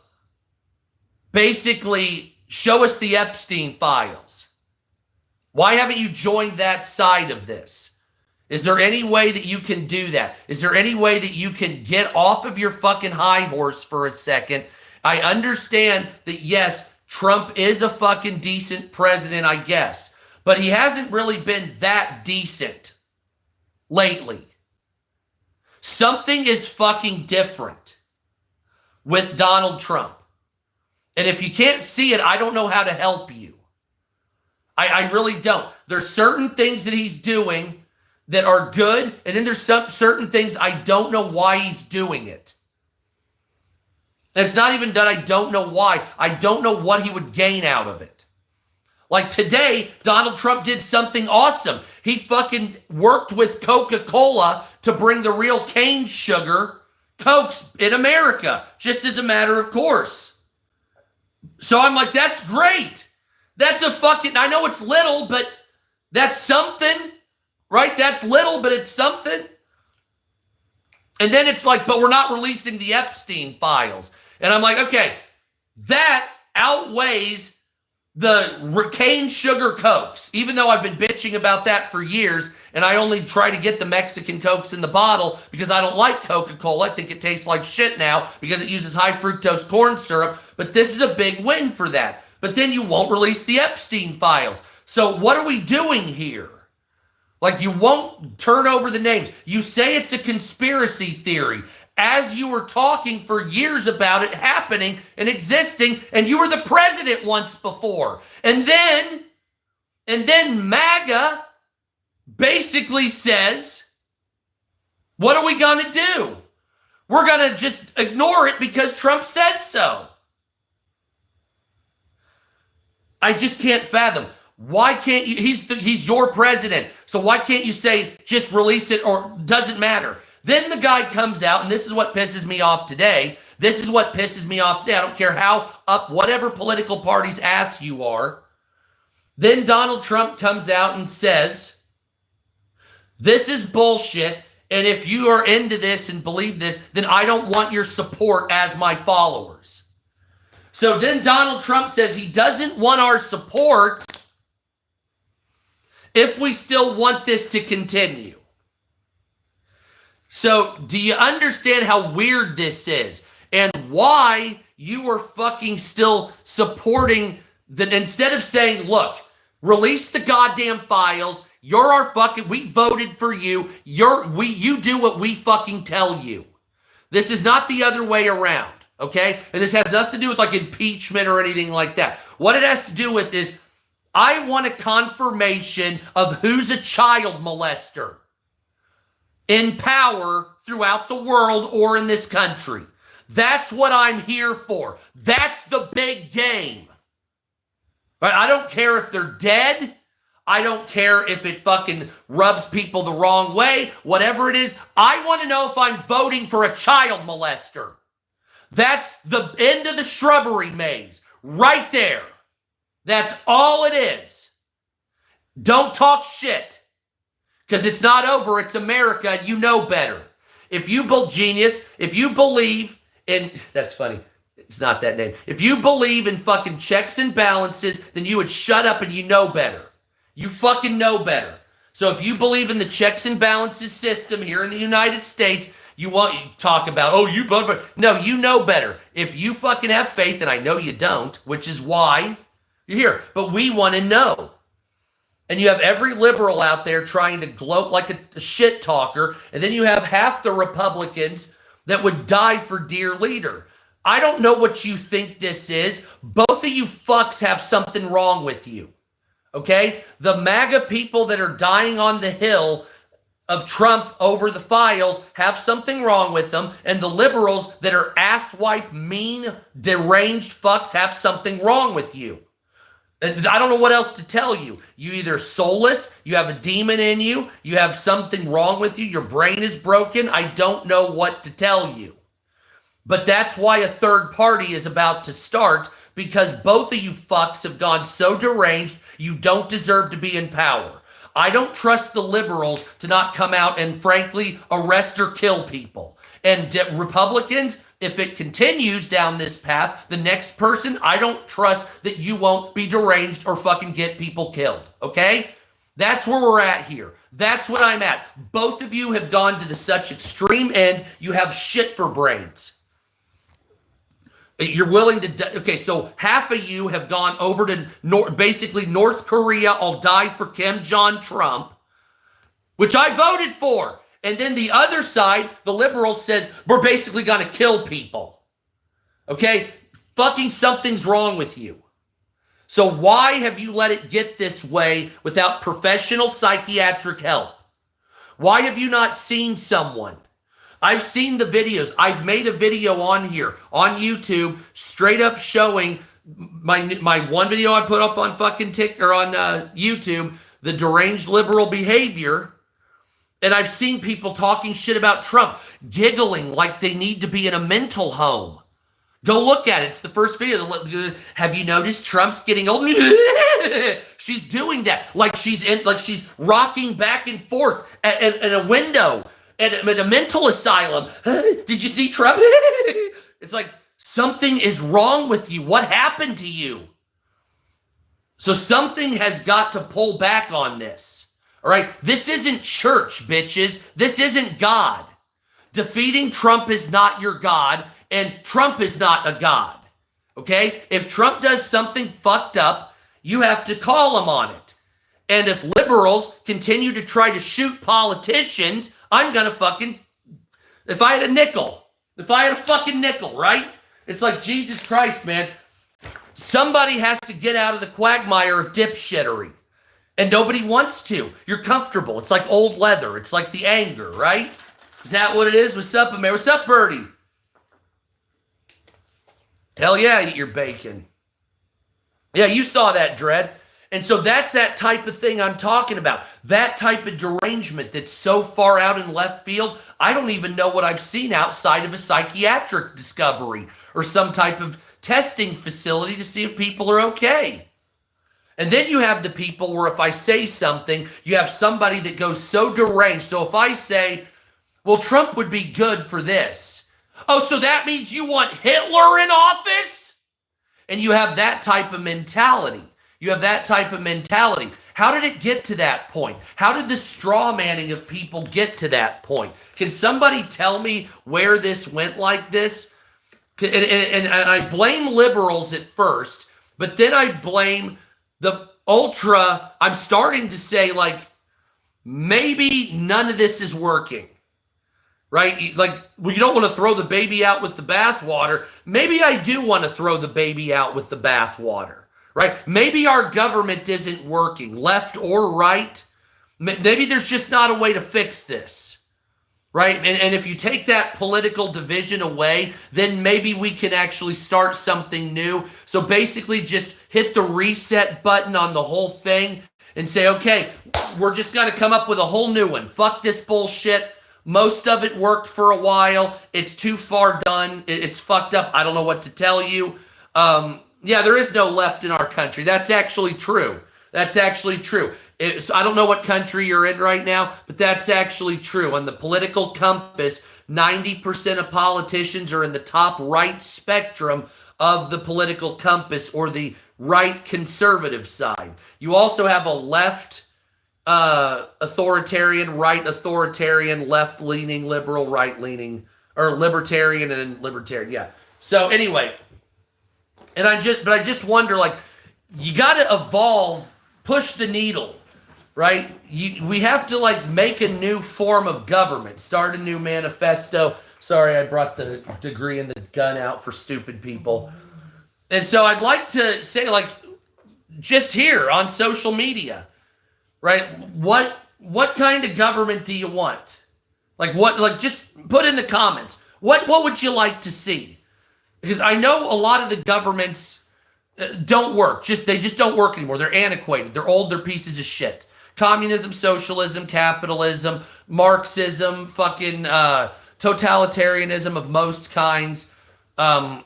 basically show us the Epstein files? Why haven't you joined that side of this? Is there any way that you can do that? Is there any way that you can get off of your fucking high horse for a second? I understand that, yes, Trump is a fucking decent president, I guess. But he hasn't really been that decent lately. Something is fucking different with Donald Trump. And if you can't see it, I don't know how to help you. I really don't. There's certain things that he's doing that are good, and then there's some certain things I don't know why he's doing it. And it's not even that I don't know why. I don't know what he would gain out of it. Like today, Donald Trump did something awesome. He fucking worked with Coca-Cola to bring the real cane sugar Cokes in America, just as a matter of course. So I'm like, that's great. That's a fucking, I know it's little, but that's something, right? That's little, but it's something. And then it's like, but we're not releasing the Epstein files. And I'm like, okay, that outweighs the cane sugar Cokes, even though I've been bitching about that for years, and I only try to get the Mexican Cokes in the bottle because I don't like Coca-Cola. I think it tastes like shit now because it uses high fructose corn syrup, but this is a big win for that. But then you won't release the Epstein files. So what are we doing here? Like, you won't turn over the names. You say it's a conspiracy theory as you were talking for years about it happening and existing, and you were the president once before. And then MAGA basically says, what are we going to do? We're going to just ignore it because Trump says so. I just can't fathom. Why can't you? He's your president. So why can't you say just release it or doesn't matter? Then the guy comes out, and this is what pisses me off today. This is what pisses me off today. I don't care how up whatever political party's ass you are. Then Donald Trump comes out and says, this is bullshit, and if you are into this and believe this, then I don't want your support as my followers. So then Donald Trump says he doesn't want our support if we still want this to continue. So do you understand how weird this is? And why you are fucking still supporting that instead of saying, look, release the goddamn files. You're our fucking, we voted for you. You do what we fucking tell you. This is not the other way around. okay? And this has nothing to do with like impeachment or anything like that. What it has to do with is I want a confirmation of who's a child molester in power throughout the world or in this country. That's what I'm here for. That's the big game. Right? I don't care if they're dead. I don't care if it fucking rubs people the wrong way. Whatever it is, I want to know if I'm voting for a child molester. That's the end of the shrubbery maze. Right there. That's all it is. Don't talk shit. Because it's not over. It's America. And you know better. If you believe in... That's funny. It's not that name. If you believe in fucking checks and balances, then you would shut up and you know better. You fucking know better. So if you believe in the checks and balances system here in the United States, you talk about, oh, you vote for... No, you know better. If you fucking have faith, and I know you don't, which is why you're here. But we want to know. And you have every liberal out there trying to gloat like a shit talker. And then you have half the Republicans that would die for dear leader. I don't know what you think this is. Both of you fucks have something wrong with you. Okay? The MAGA people that are dying on the hill of Trump over the files have something wrong with them. And the liberals that are asswipe, mean, deranged fucks have something wrong with you. And I don't know what else to tell you. You either soulless, you have a demon in you, you have something wrong with you, your brain is broken. I don't know what to tell you. But that's why a third party is about to start, because both of you fucks have gone so deranged, you don't deserve to be in power. I don't trust the liberals to not come out and frankly arrest or kill people. And Republicans, if it continues down this path, the next person, I don't trust that you won't be deranged or fucking get people killed, okay? That's where we're at here. That's what I'm at. Both of you have gone to the such extreme end, you have shit for brains. You're willing to... Okay, so half of you have gone over to basically North Korea. I'll die for Kim Jong-Trump, which I voted for. And then the other side, the liberals, says we're basically going to kill people. Okay? Fucking something's wrong with you. So why have you let it get this way without professional psychiatric help? Why have you not seen someone? I've seen the videos. I've made a video on here, on YouTube, straight up showing my one video I put up on fucking on YouTube, the deranged liberal behavior. And I've seen people talking shit about Trump, giggling like they need to be in a mental home. Go look at it. It's the first video. Have you noticed Trump's getting old? She's doing that like she's rocking back and forth at a window at a mental asylum. Did you see Trump? It's like something is wrong with you. What happened to you? So something has got to pull back on this. All right, this isn't church, bitches. This isn't God. Defeating Trump is not your God, and Trump is not a God. Okay? If Trump does something fucked up, you have to call him on it. And if liberals continue to try to shoot politicians, I'm gonna fucking... If I had a fucking nickel, right? It's like, Jesus Christ, man. Somebody has to get out of the quagmire of dipshittery. And nobody wants to. You're comfortable. It's like old leather. It's like the anger, right? Is that what it is? What's up, man? What's up, Birdie? Hell yeah, eat your bacon. Yeah, you saw that, Dread. And so that's that type of thing I'm talking about. That type of derangement that's so far out in left field, I don't even know what I've seen outside of a psychiatric discovery or some type of testing facility to see if people are okay. And then you have the people where if I say something, you have somebody that goes so deranged. So if I say, well, Trump would be good for this. Oh, so that means you want Hitler in office? And you have that type of mentality. How did it get to that point? How did the straw manning of people get to that point? Can somebody tell me where this went like this? And I blame liberals at first, but then I blame the ultra. I'm starting to say, like, maybe none of this is working. right? Like, well, you don't want to throw the baby out with the bathwater. Maybe I do want to throw the baby out with the bathwater, right? Maybe our government isn't working, left or right. Maybe there's just not a way to fix this, right? And if you take that political division away, then maybe we can actually start something new. So basically just hit the reset button on the whole thing and say, okay, we're just going to come up with a whole new one. Fuck this bullshit. Most of it worked for a while. It's too far done. It's fucked up. I don't know what to tell you. Yeah, there is no left in our country. That's actually true. That's actually true. So I don't know what country you're in right now, but that's actually true. On the political compass, 90% of politicians are in the top right spectrum of the political compass, or the right conservative side. You also have a left authoritarian, right authoritarian, left-leaning, liberal, right-leaning, or libertarian and libertarian. Yeah. So anyway, and I just wonder, like, you got to evolve, push the needle, right? We have to, like, make a new form of government, start a new manifesto. Sorry, I brought the degree and the gun out for stupid people. And so I'd like to say, like, just here on social media, right? What kind of government do you want? Like, just put in the comments. What would you like to see? Because I know a lot of the governments don't work. They just don't work anymore. They're antiquated. They're old. They're pieces of shit. Communism, socialism, capitalism, Marxism, fucking totalitarianism of most kinds. You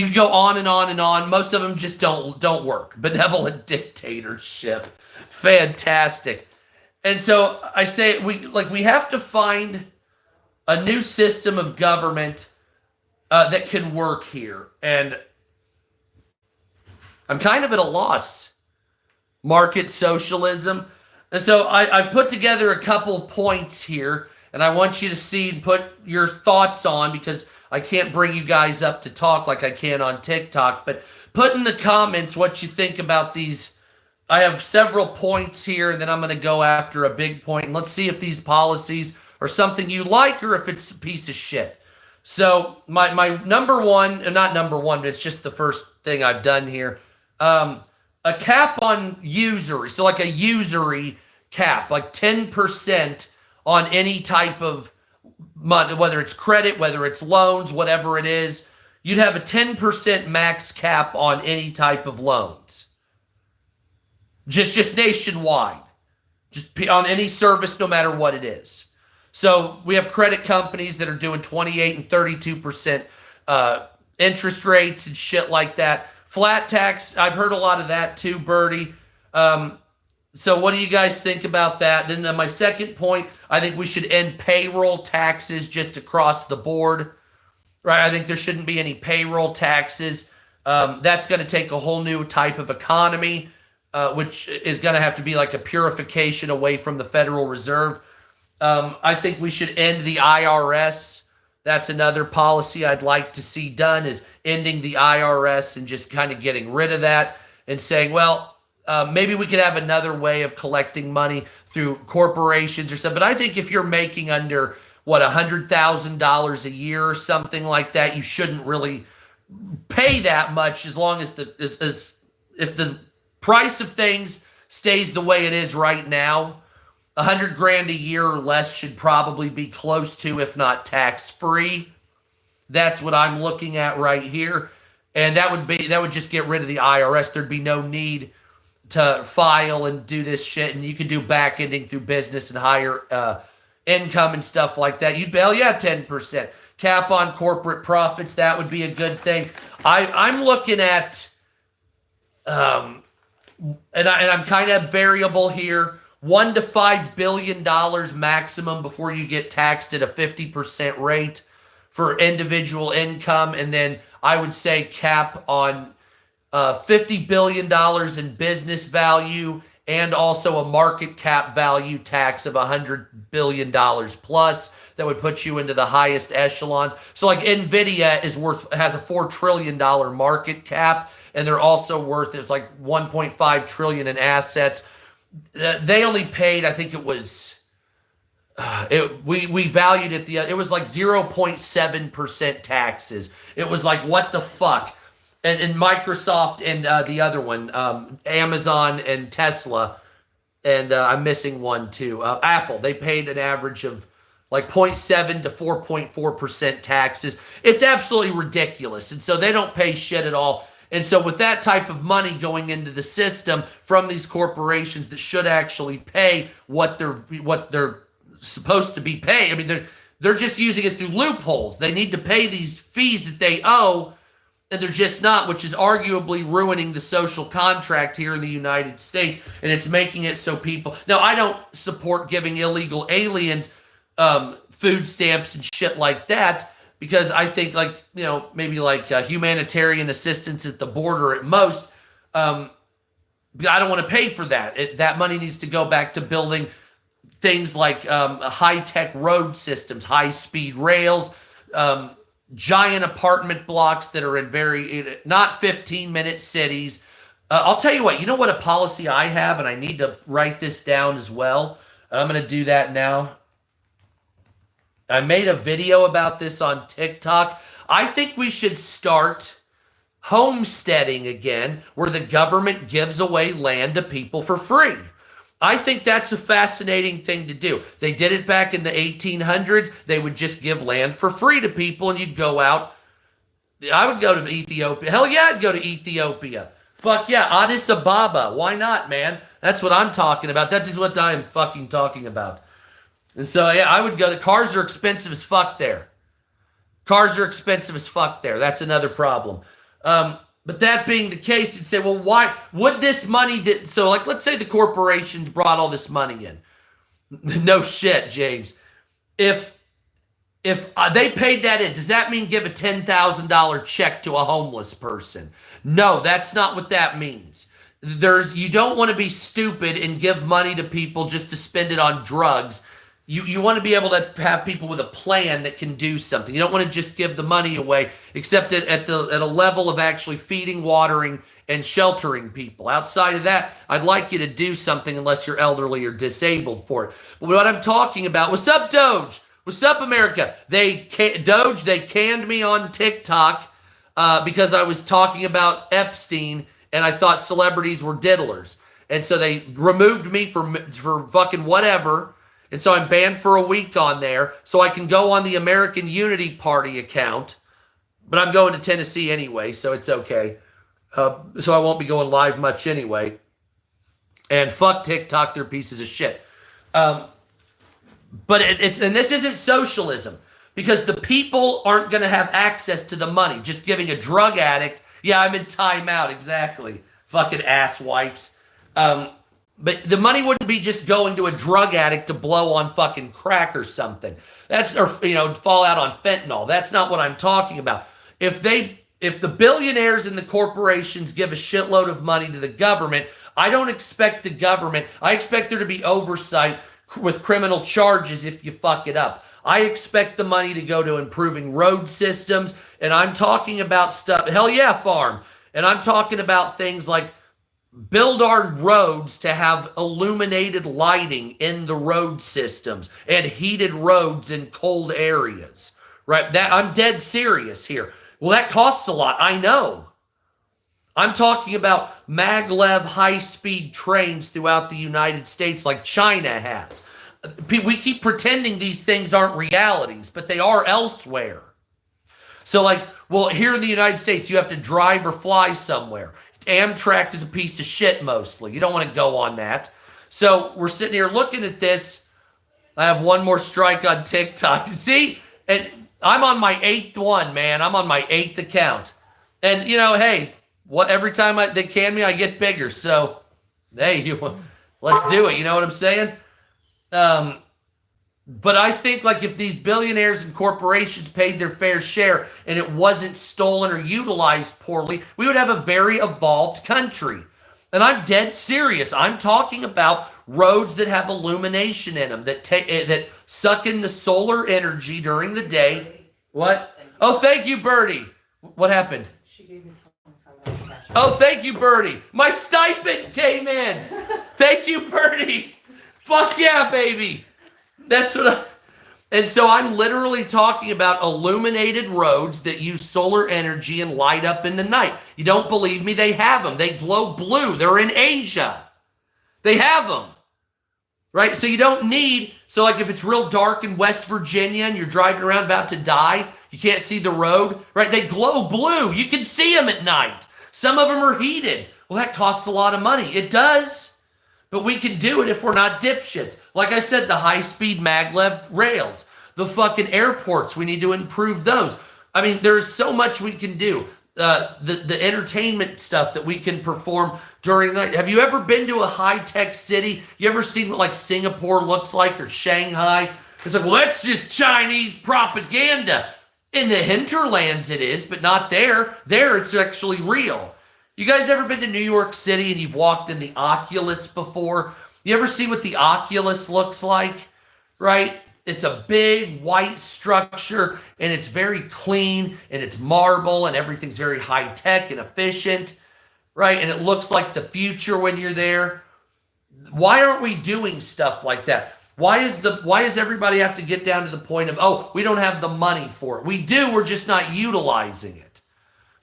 can go on and on and on. Most of them just don't work. Benevolent dictatorship. Fantastic. And so I say we have to find a new system of government that can work here. And I'm kind of at a loss. Market socialism. And so I've put together a couple points here, and I want you to see and put your thoughts on, because I can't bring you guys up to talk like I can on TikTok. But put in the comments what you think about these. I have several points here, and then I'm going to go after a big point. And let's see if these policies are something you like or if it's a piece of shit. So my number one, not number one, but it's just the first thing I've done here. A cap on usury. So like a usury cap, like 10% on any type of money, whether it's credit, whether it's loans, whatever it is. You'd have a 10% max cap on any type of loans. Just nationwide. Just on any service, no matter what it is. So we have credit companies that are doing 28 and 32% interest rates and shit like that. Flat tax, I've heard a lot of that too, Birdie. So what do you guys think about that? Then my second point, I think we should end payroll taxes just across the board. Right? I think there shouldn't be any payroll taxes. That's going to take a whole new type of economy, which is going to have to be like a purification away from the Federal Reserve. I think we should end the IRS. That's another policy I'd like to see done, is ending the IRS and just kind of getting rid of that and saying, well, maybe we could have another way of collecting money through corporations or something. But I think if you're making under, $100,000 a year or something like that, you shouldn't really pay that much, as long as if the price of things stays the way it is right now. $100,000 a year or less should probably be close to, if not tax-free. That's what I'm looking at right here. And that would just get rid of the IRS. There'd be no need to file and do this shit. And you could do back ending through business and higher income and stuff like that. You'd be, 10%. Cap on corporate profits. That would be a good thing. I'm looking at, and I'm kind of variable here, $1 to $5 billion maximum before you get taxed at a 50% rate for individual income. And then I would say cap on $50 billion in business value, and also a market cap value tax of $100 billion plus. That would put you into the highest echelons. So like Nvidia has a $4 trillion market cap, and they're also worth, it's like 1.5 trillion in assets. They only paid, I think it was We valued it, it was like 0.7% taxes. It was like, what the fuck? And Microsoft and the other one, Amazon and Tesla, and I'm missing one too, Apple, they paid an average of like 0.7 to 4.4% taxes. It's absolutely ridiculous. And so they don't pay shit at all. And so with that type of money going into the system from these corporations that should actually pay what they're supposed to be paying, I mean, they're just using it through loopholes. They need to pay these fees that they owe, and they're just not, which is arguably ruining the social contract here in the United States. And it's making it so people... Now, I don't support giving illegal aliens food stamps and shit like that, because I think, like, you know, maybe like humanitarian assistance at the border at most. I don't want to pay for that. That money needs to go back to building things like high-tech road systems, high-speed rails, giant apartment blocks that are in not 15-minute cities. I'll tell you what, you know what a policy I have, and I need to write this down as well. I'm going to do that now. I made a video about this on TikTok. I think we should start homesteading again, where the government gives away land to people for free. I think that's a fascinating thing to do. They did it back in the 1800s. They would just give land for free to people, and you'd go out. I would go to Ethiopia. Hell yeah, I'd go to Ethiopia. Fuck yeah, Addis Ababa. Why not, man? That's what I'm talking about. That is what I am fucking talking about. And so, yeah, I would go. The cars are expensive as fuck there. Cars are expensive as fuck there. That's another problem. But that being the case, you'd say, well, why would this money so like, let's say the corporations brought all this money in. No shit, James. If they paid that in, does that mean give a $10,000 check to a homeless person? No, that's not what that means. You don't want to be stupid and give money to people just to spend it on drugs. You want to be able to have people with a plan that can do something. You don't want to just give the money away, except at a level of actually feeding, watering, and sheltering people. Outside of that, I'd like you to do something unless you're elderly or disabled for it. But what I'm talking about, what's up, Doge? What's up, America? They canned me on TikTok because I was talking about Epstein, and I thought celebrities were diddlers. And so they removed me for fucking whatever. And so I'm banned for a week on there, so I can go on the American Unity Party account. But I'm going to Tennessee anyway, so it's okay. So I won't be going live much anyway. And fuck TikTok, they're pieces of shit. But and this isn't socialism, because the people aren't going to have access to the money. Just giving a drug addict, yeah, I'm in timeout, exactly. Fucking ass wipes. But the money wouldn't be just going to a drug addict to blow on fucking crack or something. Or fall out on fentanyl. That's not what I'm talking about. If the billionaires and the corporations give a shitload of money to the government, I don't expect I expect there to be oversight with criminal charges if you fuck it up. I expect the money to go to improving road systems, and I'm talking about stuff, hell yeah, farm. And I'm talking about things like build our roads to have illuminated lighting in the road systems and heated roads in cold areas, right? I'm dead serious here. Well, that costs a lot. I know. I'm talking about maglev high-speed trains throughout the United States like China has. We keep pretending these things aren't realities, but they are elsewhere. So like, well, here in the United States, you have to drive or fly somewhere. Amtrak is a piece of shit mostly. You don't want to go on that. So we're sitting here looking at this. I have one more strike on TikTok. See? And I'm on my 8th one, man. I'm on my 8th account. And, hey, every time they can me, I get bigger. So, hey, let's do it. You know what I'm saying? But I think, like, if these billionaires and corporations paid their fair share and it wasn't stolen or utilized poorly, we would have a very evolved country. And I'm dead serious. I'm talking about roads that have illumination in them, that suck in the solar energy during the day. What? Oh, thank you, Birdie. What happened? She gave me $25. Oh, thank you, Birdie. My stipend came in. Thank you, Birdie. Fuck yeah, baby. That's what I... And so I'm literally talking about illuminated roads that use solar energy and light up in the night. You don't believe me? They have them. They glow blue. They're in Asia. They have them. Right? So you don't need... So like if it's real dark in West Virginia and you're driving around about to die, you can't see the road, right? They glow blue. You can see them at night. Some of them are heated. Well, that costs a lot of money. It does. But we can do it if we're not dipshits. Like I said, the high-speed maglev rails, the fucking airports, we need to improve those. I mean, there's so much we can do. The entertainment stuff that we can perform during the night. Have you ever been to a high-tech city? You ever seen what like Singapore looks like or Shanghai? It's like, well, that's just Chinese propaganda. In the hinterlands it is, but not there. There it's actually real. You guys ever been to New York City and you've walked in the Oculus before? You ever see what the Oculus looks like, right? It's a big white structure and it's very clean and it's marble and everything's very high tech and efficient, right? And it looks like the future when you're there. Why aren't we doing stuff like that? Why does everybody have to get down to the point of, oh, we don't have the money for it? We do, we're just not utilizing it.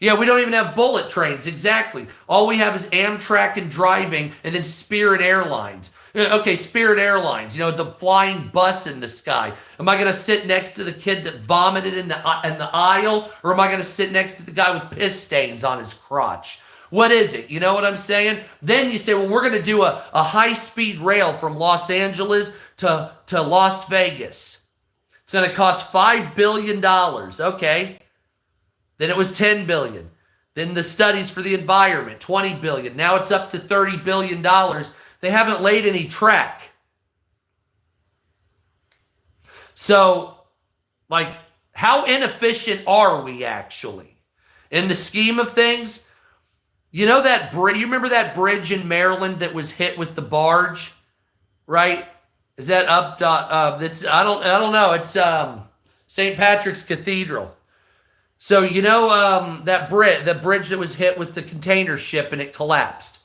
Yeah, we don't even have bullet trains, exactly. All we have is Amtrak and driving and then Spirit Airlines. Okay, Spirit Airlines, you know, the flying bus in the sky. Am I going to sit next to the kid that vomited in the aisle, or am I going to sit next to the guy with piss stains on his crotch? What is it? You know what I'm saying? Then you say, well, we're going to do a high-speed rail from Los Angeles to Las Vegas. It's going to cost $5 billion. Okay. Then it was $10 billion. Then the studies for the environment, $20 billion. Now it's up to $30 billion. They haven't laid any track. So, like, how inefficient are we actually? In the scheme of things, you know that bridge, you remember that bridge in Maryland that was hit with the barge, right? Is that up? It's I don't know. It's St. Patrick's Cathedral. So you know the bridge that was hit with the container ship and it collapsed.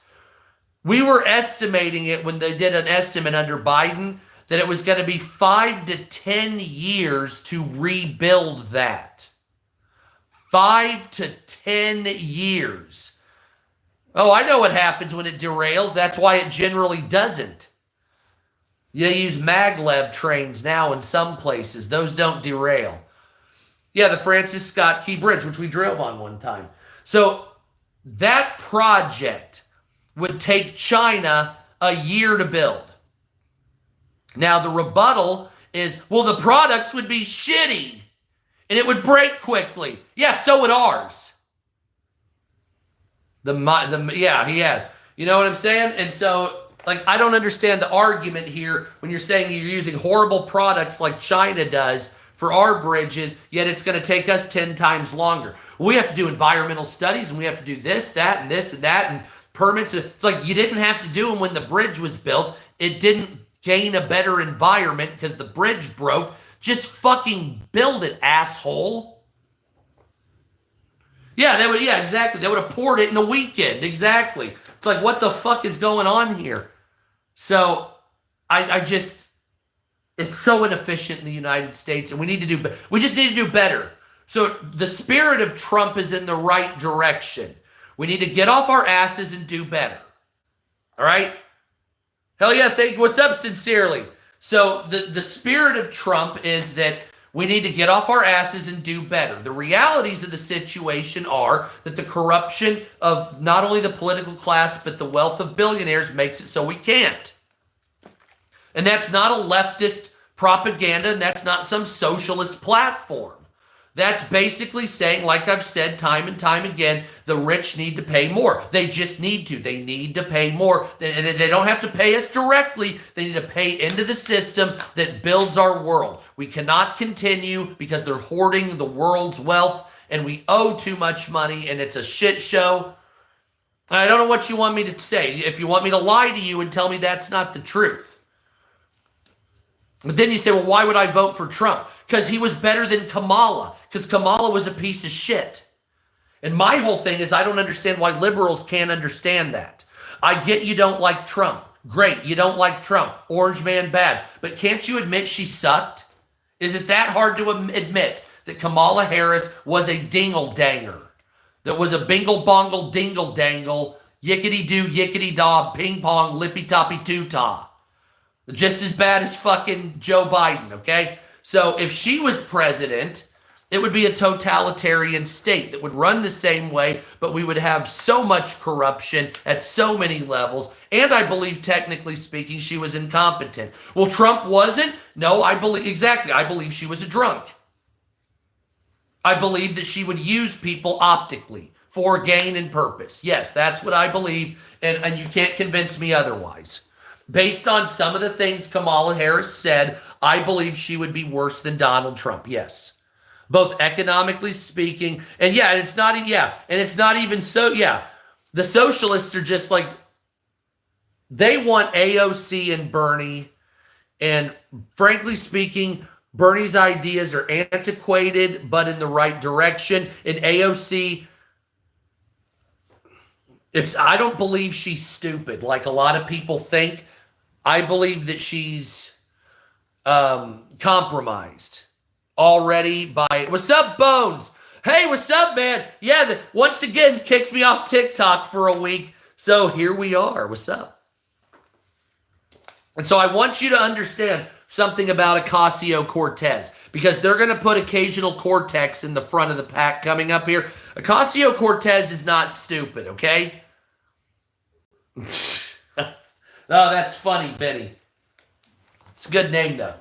We were estimating it when they did an estimate under Biden that it was going to be 5 to 10 years to rebuild that. 5 to 10 years. Oh, I know what happens when it derails. That's why it generally doesn't. You use maglev trains now in some places. Those don't derail. Yeah, the Francis Scott Key Bridge, which we drove on one time. So that project would take China a year to build. Now, the rebuttal is, well, the products would be shitty and it would break quickly. Yeah, so would ours. Yeah, he has. You know what I'm saying? And so, like, I don't understand the argument here when you're saying you're using horrible products like China does for our bridges, yet it's going to take us 10 times longer. We have to do environmental studies and we have to do this, that, and this and that, and permits. It's like you didn't have to do them when the bridge was built. It didn't gain a better environment because the bridge broke. Just fucking build it, asshole. Yeah, exactly. They would have poured it in a weekend. Exactly. It's like, what the fuck is going on here? So I just, it's so inefficient in the United States, and we just need to do better. So the spirit of Trump is in the right direction. We need to get off our asses and do better. All right? Hell yeah, thank you. What's up, sincerely? So the spirit of Trump is that we need to get off our asses and do better. The realities of the situation are that the corruption of not only the political class, but the wealth of billionaires makes it so we can't. And that's not a leftist propaganda, and that's not some socialist platform. That's basically saying, like I've said time and time again, the rich need to pay more. They just need to. They need to pay more. And they don't have to pay us directly. They need to pay into the system that builds our world. We cannot continue because they're hoarding the world's wealth and we owe too much money and it's a shit show. I don't know what you want me to say. If you want me to lie to you and tell me that's not the truth. But then you say, well, why would I vote for Trump? Because he was better than Kamala. Because Kamala was a piece of shit. And my whole thing is I don't understand why liberals can't understand that. I get you don't like Trump. Great. You don't like Trump. Orange man bad. But can't you admit she sucked? Is it that hard to admit that Kamala Harris was a dingle-danger? That was a bingle-bongle, dingle-dangle, yickety-doo, yickety-daw, ping-pong, lippy-toppy-too-taw. Just as bad as fucking Joe Biden, okay? So if she was president, it would be a totalitarian state that would run the same way, but we would have so much corruption at so many levels. And I believe, technically speaking, she was incompetent. Well, Trump wasn't? No, I believe she was a drunk. I believe that she would use people optically for gain and purpose. Yes, that's what I believe, and you can't convince me otherwise. Based on some of the things Kamala Harris said, I believe she would be worse than Donald Trump. Yes. Both economically speaking, and it's not even so, the socialists are just like, they want AOC and Bernie, and frankly speaking, Bernie's ideas are antiquated, but in the right direction. And AOC, I don't believe she's stupid like a lot of people think. I believe that she's compromised already by, what's up, Bones? Hey, what's up, man? Yeah, once again, kicked me off TikTok for a week. So here we are. What's up? And so I want you to understand something about Ocasio-Cortez, because they're going to put occasional Cortex in the front of the pack coming up here. Ocasio-Cortez is not stupid, okay? Oh, that's funny, Benny. It's a good name, though.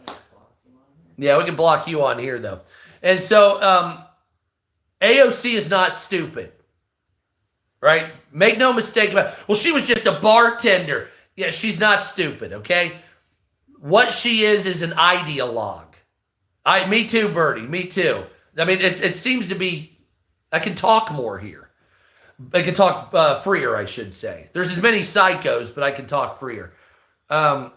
Yeah, we can block you on here, though. And so AOC is not stupid, right? Make no mistake about it. Well, she was just a bartender. Yeah, she's not stupid, okay? What she is an ideologue. Me too, Bertie. Me too. I mean, it seems to be, I can talk more here. I can talk freer, I should say. There's as many psychos, but I can talk freer. And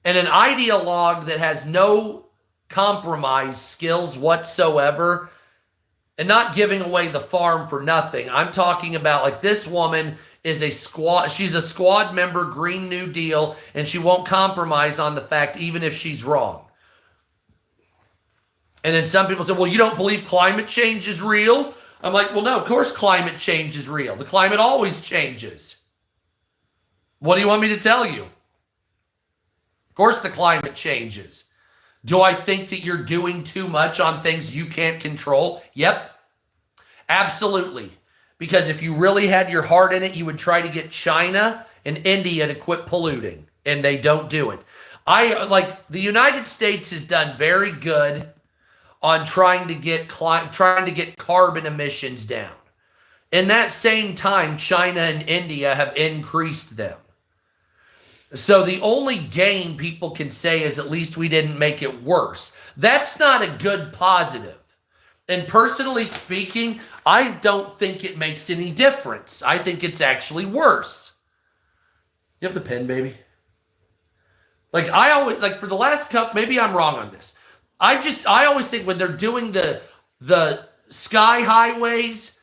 an ideologue that has no compromise skills whatsoever, and not giving away the farm for nothing. I'm talking about, like, this woman is she's a squad member, Green New Deal, and she won't compromise on the fact even if she's wrong. And then some people say, well, you don't believe climate change is real? I'm like, well, no, of course climate change is real. The climate always changes. What do you want me to tell you? Of course the climate changes. Do I think that you're doing too much on things you can't control? Yep. Absolutely. Because if you really had your heart in it, you would try to get China and India to quit polluting, and they don't do it. The United States has done very good on trying to get carbon emissions down. In that same time, China and India have increased them. So the only gain people can say is at least we didn't make it worse. That's not a good positive. And personally speaking, I don't think it makes any difference. I think it's actually worse. You have the pen, baby? For the last couple, maybe I'm wrong on this. I always think when they're doing the sky highways,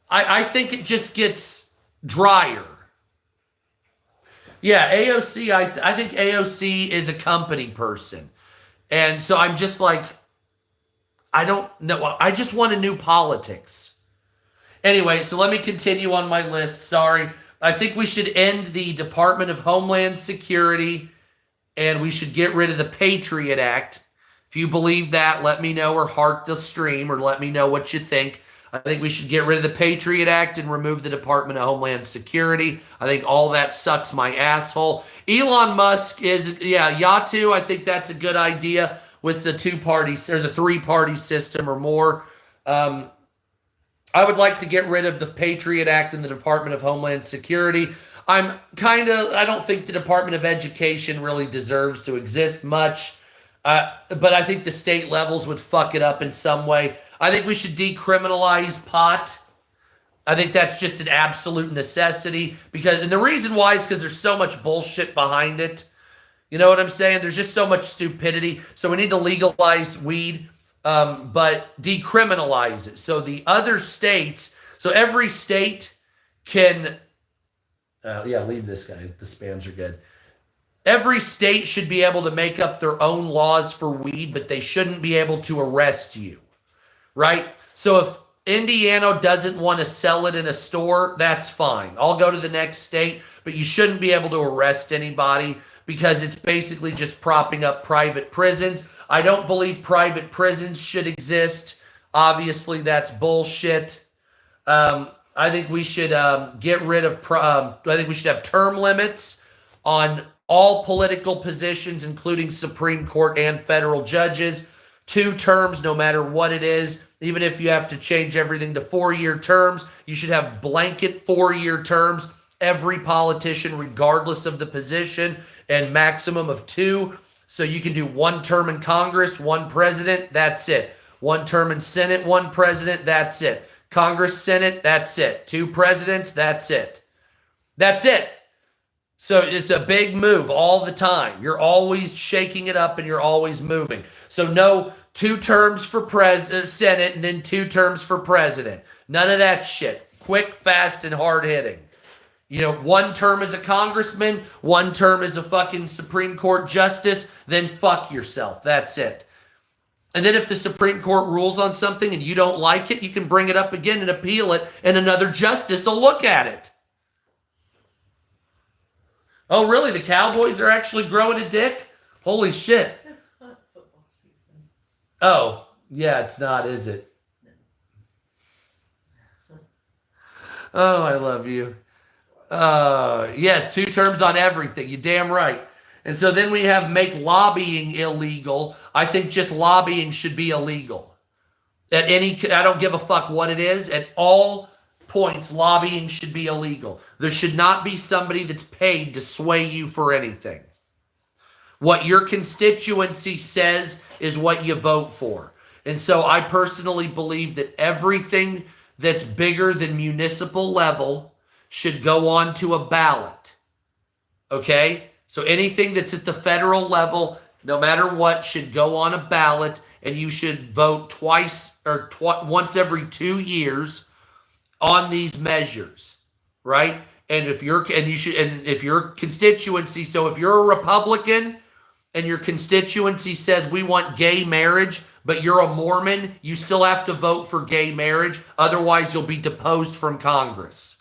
I think it just gets drier. Yeah, AOC, I think AOC is a company person. And so I'm just like, I don't know. I just want a new politics. Anyway, so let me continue on my list. Sorry. I think we should end the Department of Homeland Security, and we should get rid of the Patriot Act. If you believe that, let me know, or heart the stream, or let me know what you think. I think we should get rid of the Patriot Act and remove the Department of Homeland Security. I think all that sucks my asshole. Elon Musk Yatu, I think that's a good idea with the the three-party system or more. I would like to get rid of the Patriot Act and the Department of Homeland Security. I don't think the Department of Education really deserves to exist much. But I think the state levels would fuck it up in some way. I think we should decriminalize pot. I think that's just an absolute necessity. And the reason why is because there's so much bullshit behind it. You know what I'm saying? There's just so much stupidity. So we need to legalize weed, but decriminalize it. So the other states, so every state can Yeah, leave this guy. The spams are good. Every state should be able to make up their own laws for weed, but they shouldn't be able to arrest you, right? So if Indiana doesn't want to sell it in a store, that's fine. I'll go to the next state, but you shouldn't be able to arrest anybody because it's basically just propping up private prisons. I don't believe private prisons should exist. Obviously, that's bullshit. I think we should get rid of, I think we should have term limits on all political positions, including Supreme Court and federal judges. 2 terms, no matter what it is. Even if you have to change everything to 4-year terms, you should have blanket 4-year terms. Every politician, regardless of the position, and maximum of 2. So you can do 1 term in Congress, 1 president, that's it. 1 term in Senate, 1 president, that's it. Congress, Senate, that's it. 2 presidents, that's it. That's it. So it's a big move all the time. You're always shaking it up and you're always moving. So no 2 terms for Senate and then 2 terms for president. None of that shit. Quick, fast, and hard hitting. 1 term as a congressman, 1 term as a fucking Supreme Court justice, then fuck yourself. That's it. And then if the Supreme Court rules on something and you don't like it, you can bring it up again and appeal it, and another justice will look at it. Oh, really? The Cowboys are actually growing a dick? Holy shit. It's not football season. Oh, yeah, it's not, is it? Oh, I love you. Yes, 2 terms on everything. You're damn right. And so then we have make lobbying illegal. I think just lobbying should be illegal. I don't give a fuck what it is. At all points, lobbying should be illegal. There should not be somebody that's paid to sway you for anything. What your constituency says is what you vote for. And so I personally believe that everything that's bigger than municipal level should go on to a ballot. Okay? So anything that's at the federal level, no matter what, should go on a ballot, and you should vote twice or once every 2 years on these measures, right? And if your constituency, so if you're a Republican and your constituency says we want gay marriage, but you're a Mormon, you still have to vote for gay marriage. Otherwise, you'll be deposed from Congress,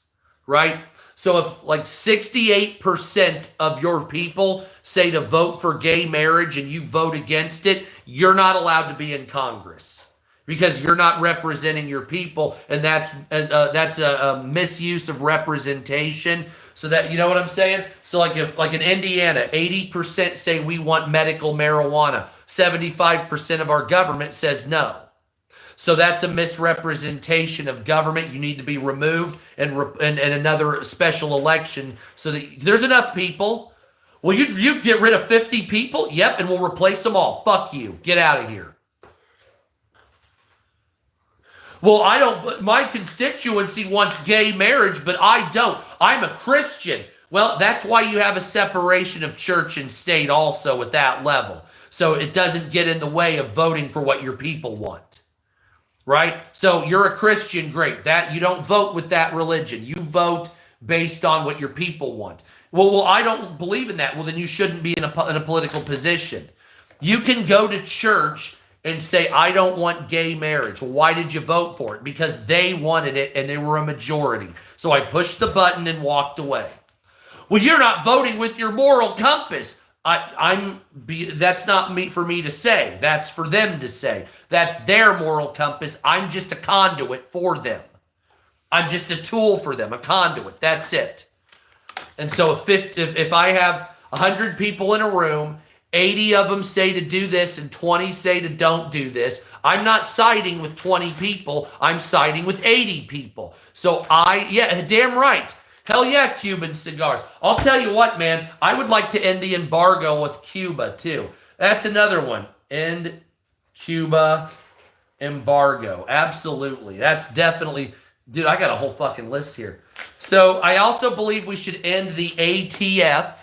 right? So if like 68% of your people say to vote for gay marriage and you vote against it, you're not allowed to be in Congress because you're not representing your people, and that's a misuse of representation. So that, you know what I'm saying? So like if like in Indiana, 80% say we want medical marijuana, 75% of our government says no. So that's a misrepresentation of government. You need to be removed and another special election so that there's enough people. Well, you get rid of 50 people? Yep, and we'll replace them all. Fuck you. Get out of here. Well, I don't, my constituency wants gay marriage, but I don't. I'm a Christian. Well, that's why you have a separation of church and state also at that level. So it doesn't get in the way of voting for what your people want. Right? So you're a Christian, great. That you don't vote with that religion. You vote based on what your people want. Well, I don't believe in that. Well, then you shouldn't be in a political position. You can go to church and say, I don't want gay marriage. Well, why did you vote for it? Because they wanted it and they were a majority. So I pushed the button and walked away. Well, you're not voting with your moral compass. That's not for me to say. That's for them to say. That's their moral compass. I'm just a conduit for them. I'm just a tool for them, a conduit. That's it. And so if I have 100 people in a room, 80 of them say to do this and 20 say to don't do this, I'm not siding with 20 people. I'm siding with 80 people. So yeah, damn right. Hell yeah, Cuban cigars. I'll tell you what, man. I would like to end the embargo with Cuba, too. That's another one. End Cuba embargo. Absolutely. That's definitely... Dude, I got a whole fucking list here. So I also believe we should end the ATF,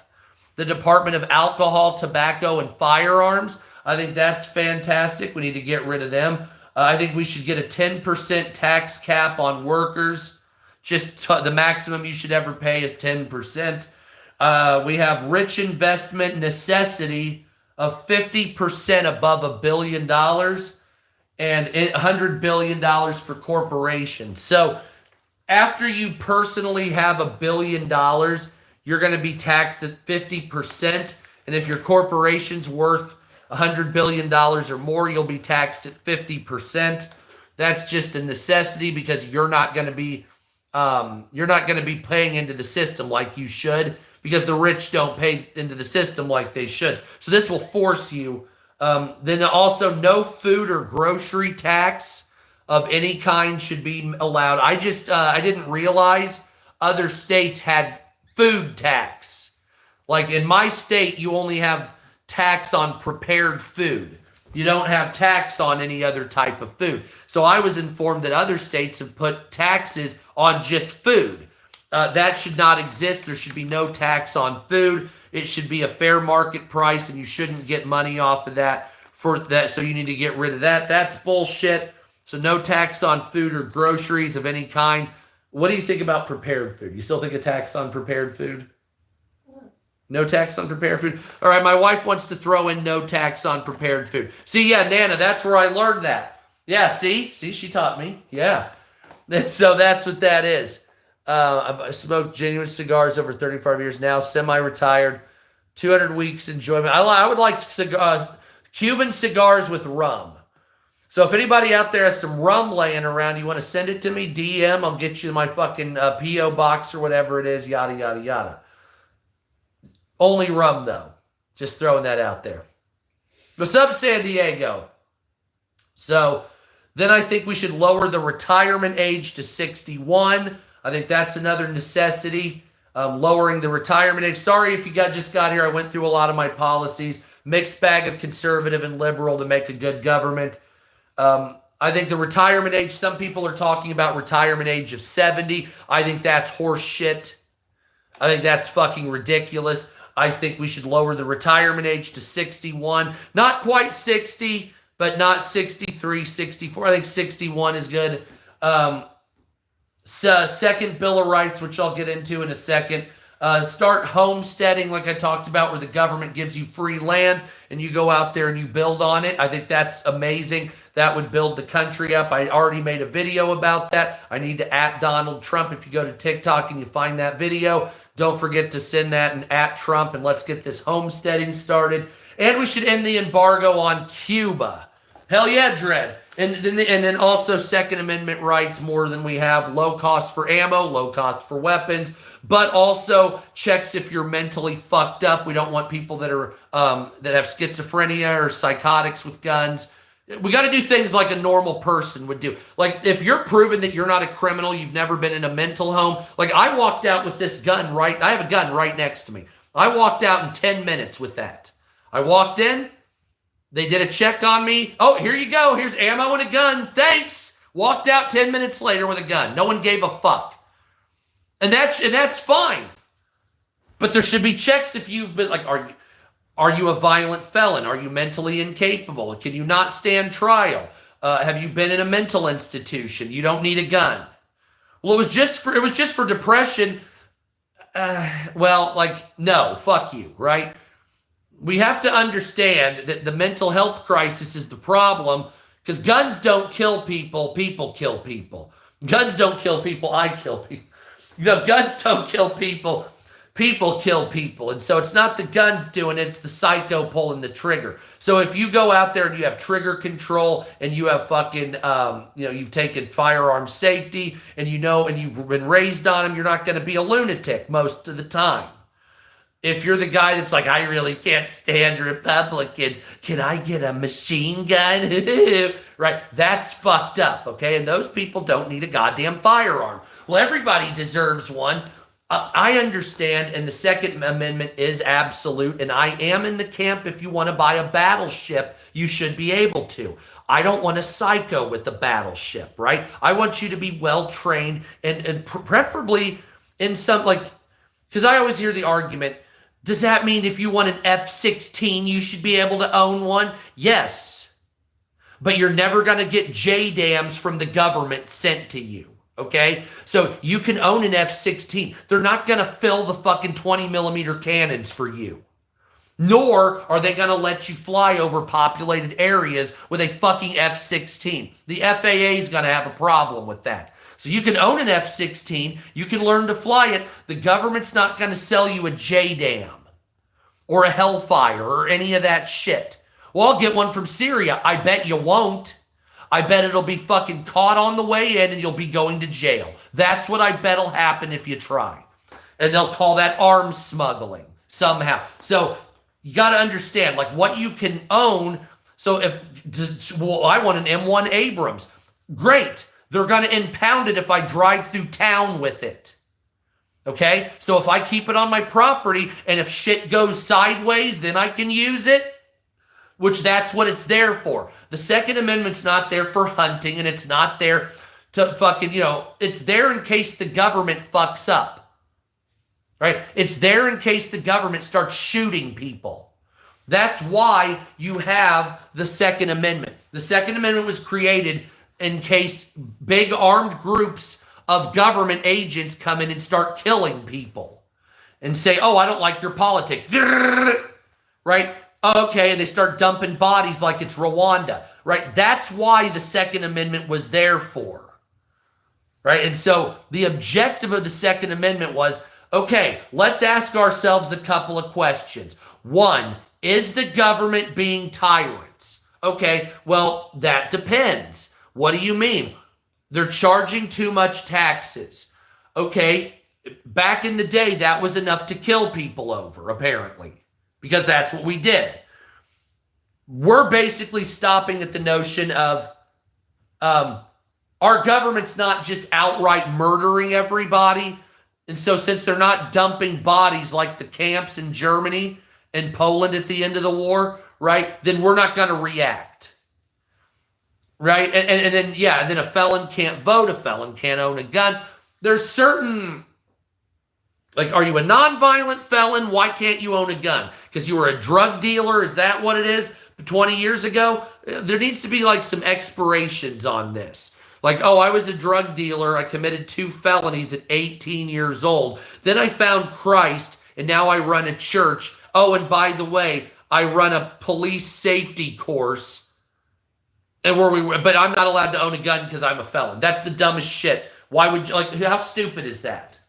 the Department of Alcohol, Tobacco, and Firearms. I think that's fantastic. We need to get rid of them. I think we should get a 10% tax cap on workers. Just the maximum you should ever pay is 10%. We have rich investment necessity of 50% above $1 billion and $100 billion for corporations. So after you personally have $1 billion, you're going to be taxed at 50%. And if your corporation's worth $100 billion or more, you'll be taxed at 50%. That's just a necessity because you're not going to be paying into the system like you should, because the rich don't pay into the system like they should. So this will force you. Then also, no food or grocery tax of any kind should be allowed. I didn't realize other states had food tax. Like in my state, you only have tax on prepared food. You don't have tax on any other type of food. So I was informed that other states have put taxes on just food. That should not exist. There should be no tax on food. It should be a fair market price, and you shouldn't get money off of that for that. So you need to get rid of that. That's bullshit. So no tax on food or groceries of any kind. What do you think about prepared food? You still think a tax on prepared food? No tax on prepared food? All right, my wife wants to throw in no tax on prepared food. See, yeah, Nana, that's where I learned that. Yeah, see, she taught me. Yeah. So that's what that is. I've smoked genuine cigars over 35 years now, semi-retired, 200 weeks enjoyment. I would like Cuban cigars with rum. So if anybody out there has some rum laying around, you want to send it to me, DM, I'll get you my fucking P.O. box or whatever it is, yada, yada, yada. Only rum, though. Just throwing that out there. What's up, San Diego? So then I think we should lower the retirement age to 61. I think that's another necessity, lowering the retirement age. Sorry if you just got here. I went through a lot of my policies. Mixed bag of conservative and liberal to make a good government. I think the retirement age, some people are talking about retirement age of 70. I think that's horse shit. I think that's fucking ridiculous. I think we should lower the retirement age to 61. Not quite 60, but not 63, 64. I think 61 is good. Second Bill of Rights, which I'll get into in a second. Start homesteading, like I talked about, where the government gives you free land and you go out there and you build on it. I think that's amazing. That would build the country up. I already made a video about that. I need to @ Donald Trump. If you go to TikTok and you find that video, don't forget to send that and @ Trump, and let's get this homesteading started. And we should end the embargo on Cuba. Hell yeah, Dread. And then also Second Amendment rights more than we have. Low cost for ammo, low cost for weapons, but also checks if you're mentally fucked up. We don't want people that are that have schizophrenia or psychotics with guns. We got to do things like a normal person would do. Like if you're proven that you're not a criminal, you've never been in a mental home. Like I walked out with this gun I have a gun right next to me. I walked out in 10 minutes with that. I walked in. They did a check on me. Oh, here you go. Here's ammo and a gun. Thanks. Walked out 10 minutes later with a gun. No one gave a fuck. And that's fine. But there should be checks if you've been like, are you a violent felon? Are you mentally incapable? Can you not stand trial? Have you been in a mental institution? You don't need a gun. Well, it was just for depression. No, fuck you, right? We have to understand that the mental health crisis is the problem, because guns don't kill people, people kill people. Guns don't kill people, I kill people. Guns don't kill people, people kill people. And so it's not the guns doing it, it's the psycho pulling the trigger. So if you go out there and you have trigger control and you have fucking, you've taken firearm safety and and you've been raised on them, you're not going to be a lunatic most of the time. If you're the guy that's like, I really can't stand Republicans, can I get a machine gun? Right? That's fucked up, okay? And those people don't need a goddamn firearm. Well, everybody deserves one. I understand, and the Second Amendment is absolute, and I am in the camp, if you want to buy a battleship, you should be able to. I don't want a psycho with the battleship, right? I want you to be well-trained and preferably in some, because I always hear the argument, does that mean if you want an F-16, you should be able to own one? Yes. But you're never going to get JDAMs from the government sent to you. Okay? So you can own an F-16. They're not going to fill the fucking 20 millimeter cannons for you. Nor are they going to let you fly over populated areas with a fucking F-16. The FAA is going to have a problem with that. So you can own an F-16. You can learn to fly it. The government's not going to sell you a JDAM or a Hellfire or any of that shit. Well, I'll get one from Syria. I bet you won't. I bet it'll be fucking caught on the way in and you'll be going to jail. That's what I bet will happen if you try. And they'll call that arms smuggling somehow. So you got to understand, like, what you can own. So well, I want an M1 Abrams. Great. They're going to impound it if I drive through town with it. Okay? So if I keep it on my property and if shit goes sideways, then I can use it. Which that's what it's there for. The Second Amendment's not there for hunting, and it's not there to fucking, it's there in case the government fucks up. Right? It's there in case the government starts shooting people. That's why you have the Second Amendment. The Second Amendment was created in case big armed groups of government agents come in and start killing people and say, oh, I don't like your politics. Right? Okay, and they start dumping bodies like it's Rwanda, right? That's why the Second Amendment was there for, right? And so the objective of the Second Amendment was, okay, let's ask ourselves a couple of questions. One, is the government being tyrants? Okay, well, that depends. What do you mean? They're charging too much taxes. Okay, back in the day, that was enough to kill people over, apparently. Because that's what we did. We're basically stopping at the notion of our government's not just outright murdering everybody. And so since they're not dumping bodies like the camps in Germany and Poland at the end of the war, right, then we're not going to react. Right? And then a felon can't vote. A felon can't own a gun. There's certain... Like, are you a nonviolent felon? Why can't you own a gun? Because you were a drug dealer? Is that what it is? 20 years ago? There needs to be like some expirations on this. Like, oh, I was a drug dealer. I committed 2 felonies at 18 years old. Then I found Christ, and now I run a church. Oh, and by the way, I run a police safety course. But I'm not allowed to own a gun because I'm a felon. That's the dumbest shit. Why would you, like, how stupid is that?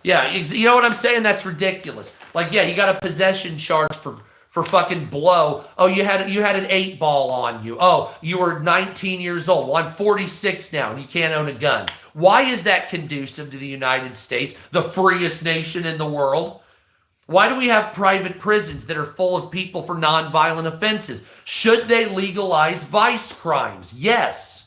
Yeah, you know what I'm saying? That's ridiculous. Like, yeah, you got a possession charge for fucking blow. Oh, you had an 8-ball on you. Oh, you were 19 years old. Well, I'm 46 now, and you can't own a gun. Why is that conducive to the United States, the freest nation in the world? Why do we have private prisons that are full of people for nonviolent offenses? Should they legalize vice crimes? Yes.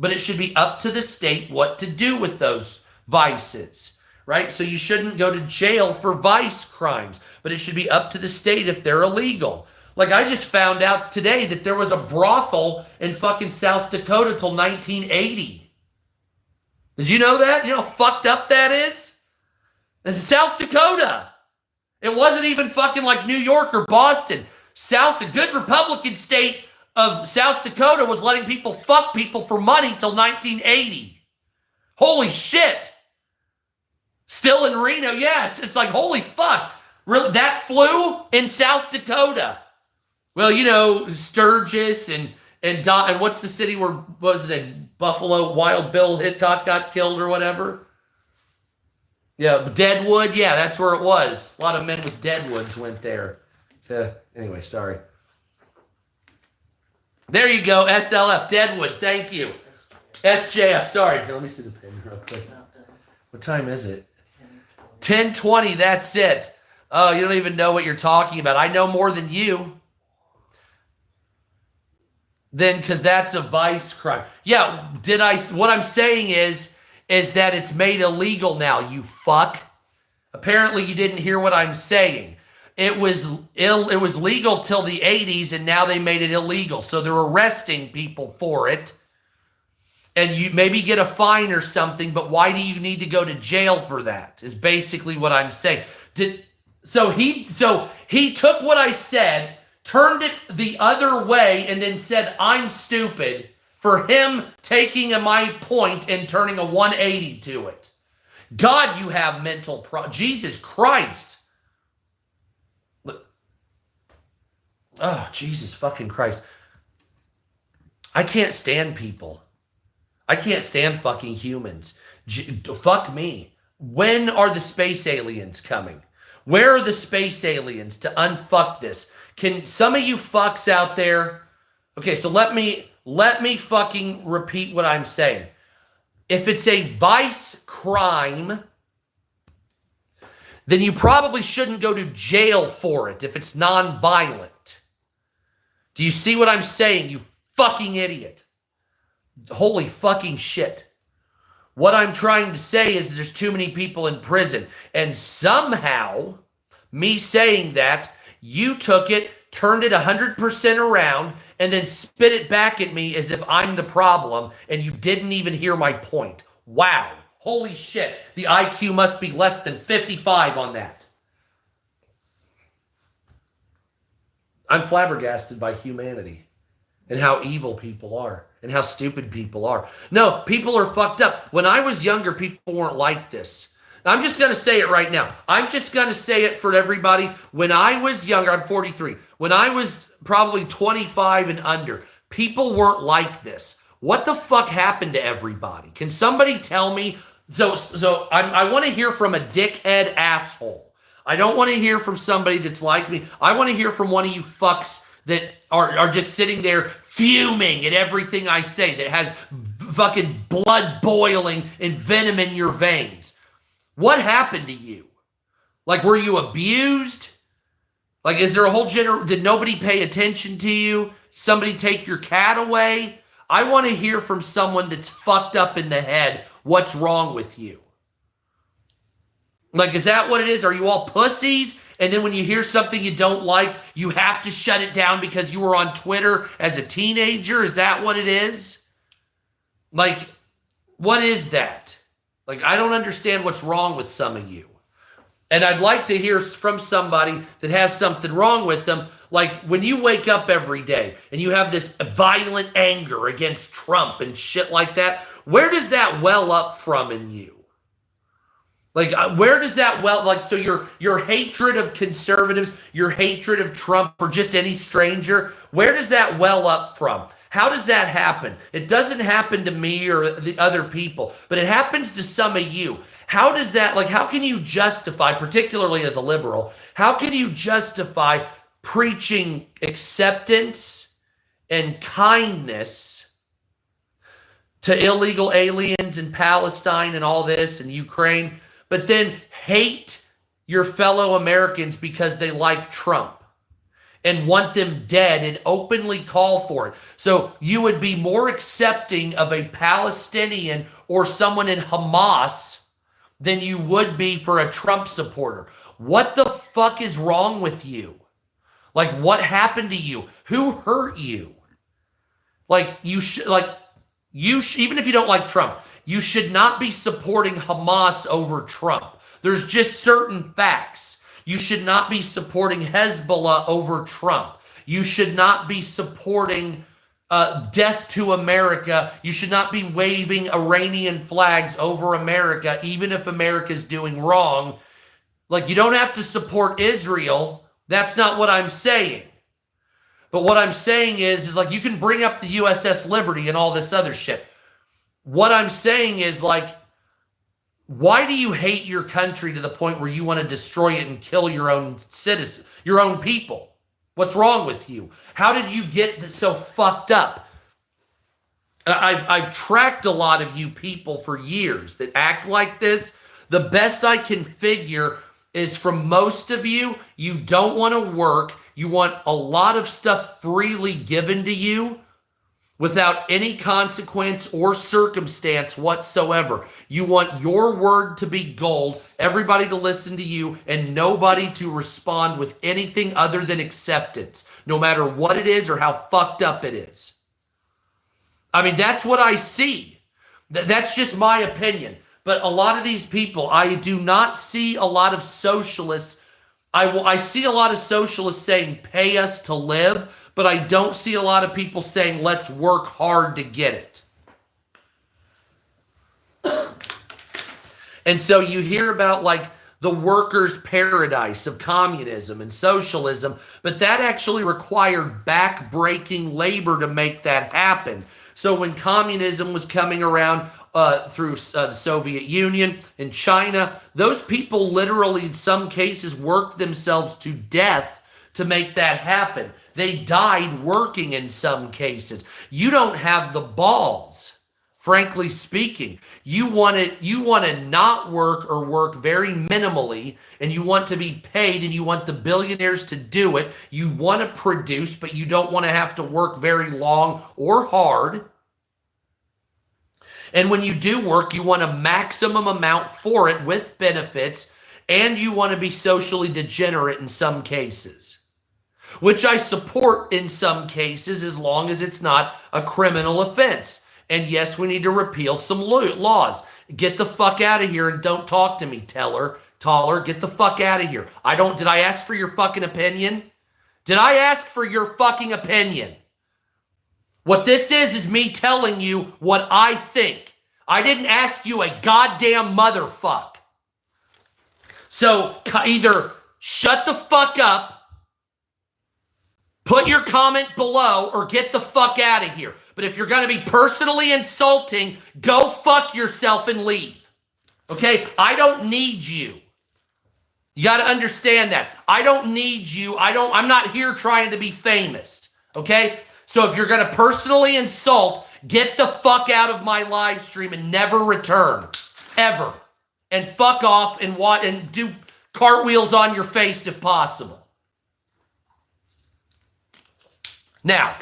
But it should be up to the state what to do with those vices. Right? So you shouldn't go to jail for vice crimes, but it should be up to the state if they're illegal. Like, I just found out today that there was a brothel in fucking South Dakota till 1980. Did you know that? You know how fucked up that is? It's South Dakota. It wasn't even fucking like New York or Boston. The good Republican state of South Dakota was letting people fuck people for money till 1980. Holy shit. Still in Reno, yeah, it's like, holy fuck. Really, that flew in South Dakota. Well, Sturgis and what's the city where, was it, Buffalo, Wild Bill Hickok got killed or whatever? Yeah, Deadwood, yeah, that's where it was. A lot of men with Deadwoods went there. Anyway, sorry. There you go, SLF, Deadwood, thank you. SJF, sorry. Here, let me see the pen real quick. What time is it? 10:20, that's it. Oh, you don't even know what you're talking about. I know more than you. Then, because that's a vice crime. Yeah, what I'm saying is that it's made illegal now, you fuck. Apparently you didn't hear what I'm saying. It was legal till the 80s, and now they made it illegal. So they're arresting people for it. And you maybe get a fine or something, but why do you need to go to jail for that? Is basically what I'm saying. So he took what I said, turned it the other way, and then said, I'm stupid. for him taking my point and turning a 180 to it. God, you have mental Jesus Christ. Oh, Jesus fucking Christ. I can't stand people. I can't stand fucking humans. Fuck me. When are the space aliens coming? Where are the space aliens to unfuck this? Can some of you fucks out there? Okay, so let me fucking repeat what I'm saying. If it's a vice crime, then you probably shouldn't go to jail for it if it's non-violent. Do you see what I'm saying, you fucking idiot? Holy fucking shit. What I'm trying to say is there's too many people in prison. And somehow, me saying that, you took it, turned it 100% around, and then spit it back at me as if I'm the problem, and you didn't even hear my point. Wow. Holy shit. The IQ must be less than 55 on that. I'm flabbergasted by humanity and how evil people are and how stupid people are. No, people are fucked up. When I was younger, people weren't like this. I'm just going to say it right now. I'm just going to say it for everybody. When I was younger, I'm 43. When I was probably 25 and under, people weren't like this. What the fuck happened to everybody? Can somebody tell me? So I want to hear from a dickhead asshole. I don't want to hear from somebody that's like me. I want to hear from one of you fucks that are just sitting there fuming at everything I say, that has fucking blood boiling and venom in your veins. What happened to you? Like, were you abused? Like, is there a whole did nobody pay attention to you? Somebody take your cat away? I want to hear from someone that's fucked up in the head. What's wrong with you? Like, is that what it is? Are you all pussies? And then when you hear something you don't like, you have to shut it down because you were on Twitter as a teenager? Is that what it is? Like, what is that? Like, I don't understand what's wrong with some of you. And I'd like to hear from somebody that has something wrong with them. Like, when you wake up every day and you have this violent anger against Trump and shit like that, where does that well up from in you? Like, where does that so your hatred of conservatives, your hatred of Trump, or just any stranger, where does that well up from? How does that happen? It doesn't happen to me or the other people, but it happens to some of you. How does that, how can you justify, particularly as a liberal, how can you justify preaching acceptance and kindness to illegal aliens in Palestine and all this and Ukraine, but then hate your fellow Americans because they like Trump and want them dead and openly call for it? So you would be more accepting of a Palestinian or someone in Hamas than you would be for a Trump supporter. What the fuck is wrong with you? Like, what happened to you? Who hurt you? Like, even if you don't like Trump, you should not be supporting Hamas over Trump. There's just certain facts. You should not be supporting Hezbollah over Trump. You should not be supporting death to America. You should not be waving Iranian flags over America, even if America's doing wrong. Like, you don't have to support Israel. That's not what I'm saying. But what I'm saying is like, you can bring up the USS Liberty and all this other shit. What I'm saying is, like, why do you hate your country to the point where you want to destroy it and kill your own citizens, your own people? What's wrong with you? How did you get so fucked up? I've tracked a lot of you people for years that act like this. The best I can figure is from most of you, you don't want to work. You want a lot of stuff freely given to you without any consequence or circumstance whatsoever. You want your word to be gold, everybody to listen to you, and nobody to respond with anything other than acceptance, no matter what it is or how fucked up it is. I mean, that's what I see. That's just my opinion. But a lot of these people, I do not see a lot of socialists. I see a lot of socialists saying, pay us to live, but I don't see a lot of people saying, let's work hard to get it. And so you hear about like the workers' paradise of communism and socialism, but that actually required back-breaking labor to make that happen. So when communism was coming around through the Soviet Union and China, those people literally, in some cases, worked themselves to death to make that happen. They died working in some cases. You don't have the balls. Frankly speaking, you want to not work or work very minimally, and you want to be paid, and you want the billionaires to do it. You want to produce, but you don't want to have to work very long or hard. And when you do work, you want a maximum amount for it with benefits, and you want to be socially degenerate in some cases, which I support in some cases as long as it's not a criminal offense. And yes, we need to repeal some laws. Get the fuck out of here and don't talk to me, Taller. Get the fuck out of here. Did I ask for your fucking opinion? Did I ask for your fucking opinion? What this is me telling you what I think. I didn't ask you a goddamn motherfuck. So either shut the fuck up, put your comment below, or get the fuck out of here. But if you're going to be personally insulting, go fuck yourself and leave. Okay? I don't need you. You got to understand that. I don't need you. I'm not here trying to be famous. Okay? So if you're going to personally insult, get the fuck out of my live stream and never return. Ever. And fuck off and do cartwheels on your face if possible. Now,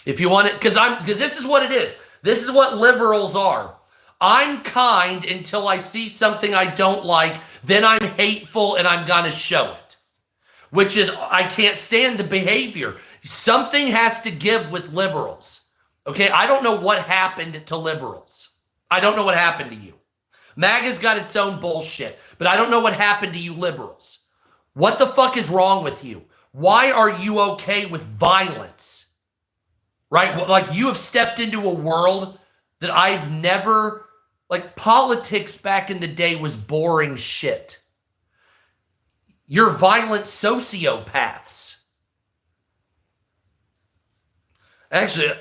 if you want it, because this is what it is. This is what liberals are. I'm kind until I see something I don't like, then I'm hateful and I'm gonna show it. Which is, I can't stand the behavior. Something has to give with liberals. Okay, I don't know what happened to liberals. I don't know what happened to you. MAGA's got its own bullshit, but I don't know what happened to you liberals. What the fuck is wrong with you? Why are you okay with violence? Right? Like, you have stepped into a world that I've never, like, politics back in the day was boring shit. You're violent sociopaths. Actually,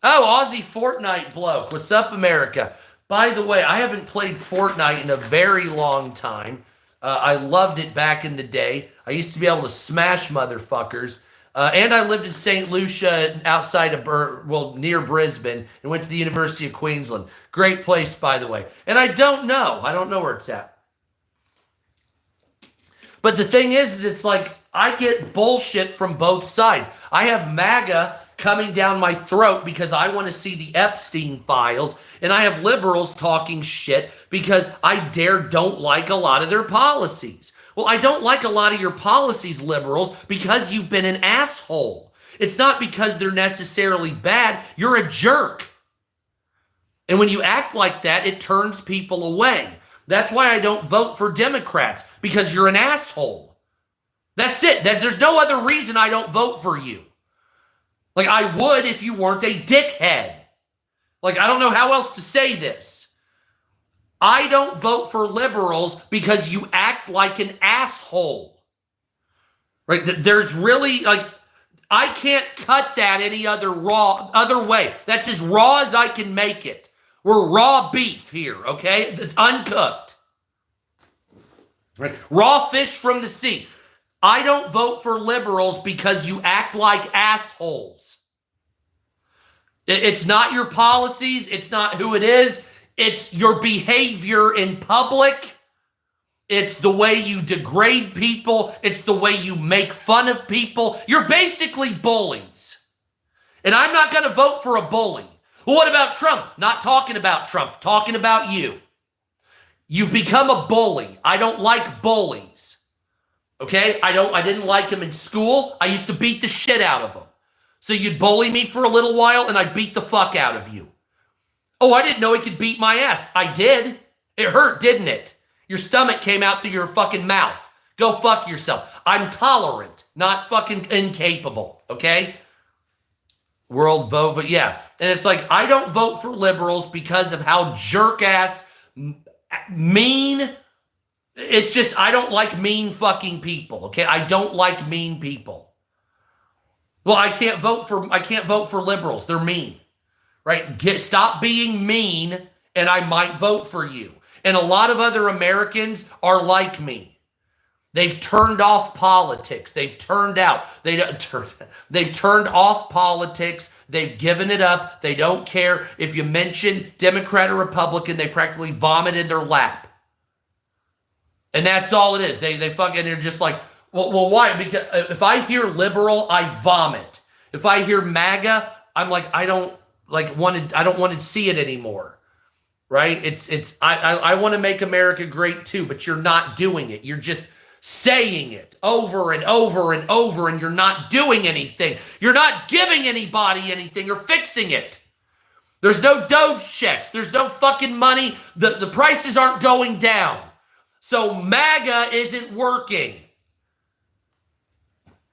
Aussie Fortnite bloke. What's up, America? By the way, I haven't played Fortnite in a very long time. I loved it back in the day. I used to be able to smash motherfuckers. And I lived in St. Lucia outside of, near Brisbane, and went to the University of Queensland. Great place, by the way. And I don't know where it's at. But the thing is it's like, I get bullshit from both sides. I have MAGA coming down my throat because I want to see the Epstein files, and I have liberals talking shit because I don't like a lot of their policies. Well, I don't like a lot of your policies, liberals, because you've been an asshole. It's not because they're necessarily bad. You're a jerk. And when you act like that, it turns people away. That's why I don't vote for Democrats, because you're an asshole. That's it. There's no other reason I don't vote for you. Like, I would if you weren't a dickhead. Like, I don't know how else to say this. I don't vote for liberals because you act like an asshole. Right? There's really, like, I can't cut that any other way. That's as raw as I can make it. We're raw beef here, okay? It's uncooked. Right? Raw fish from the sea. I don't vote for liberals because you act like assholes. It's not your policies. It's not who it is. It's your behavior in public. It's the way you degrade people. It's the way you make fun of people. You're basically bullies. And I'm not going to vote for a bully. Well, what about Trump? Not talking about Trump. Talking about you. You've become a bully. I don't like bullies. Okay? I didn't like him in school. I used to beat the shit out of him. So you'd bully me for a little while and I'd beat the fuck out of you. Oh, I didn't know he could beat my ass. I did. It hurt, didn't it? Your stomach came out through your fucking mouth Go fuck yourself. I'm tolerant, not fucking incapable, okay? World vote, but yeah. And it's like, I don't vote for liberals because of how jerk-ass, mean. It's just, I don't like mean fucking people, okay? I don't like mean people. Well, I can't vote for liberals. They're mean, right? Stop being mean, and I might vote for you. And a lot of other Americans are like me. They've turned off politics. They've turned off politics. They've given it up. They don't care. If you mention Democrat or Republican, they practically vomit in their lap. And that's all it is. They fucking, they're just like, well, why? Because if I hear liberal, I vomit. If I hear MAGA, I'm like, I don't want to see it anymore. Right? I want to make America great too, but you're not doing it. You're just saying it over and over and over, and you're not doing anything. You're not giving anybody anything or fixing it. There's no Doge checks. There's no fucking money. The prices aren't going down. So MAGA isn't working.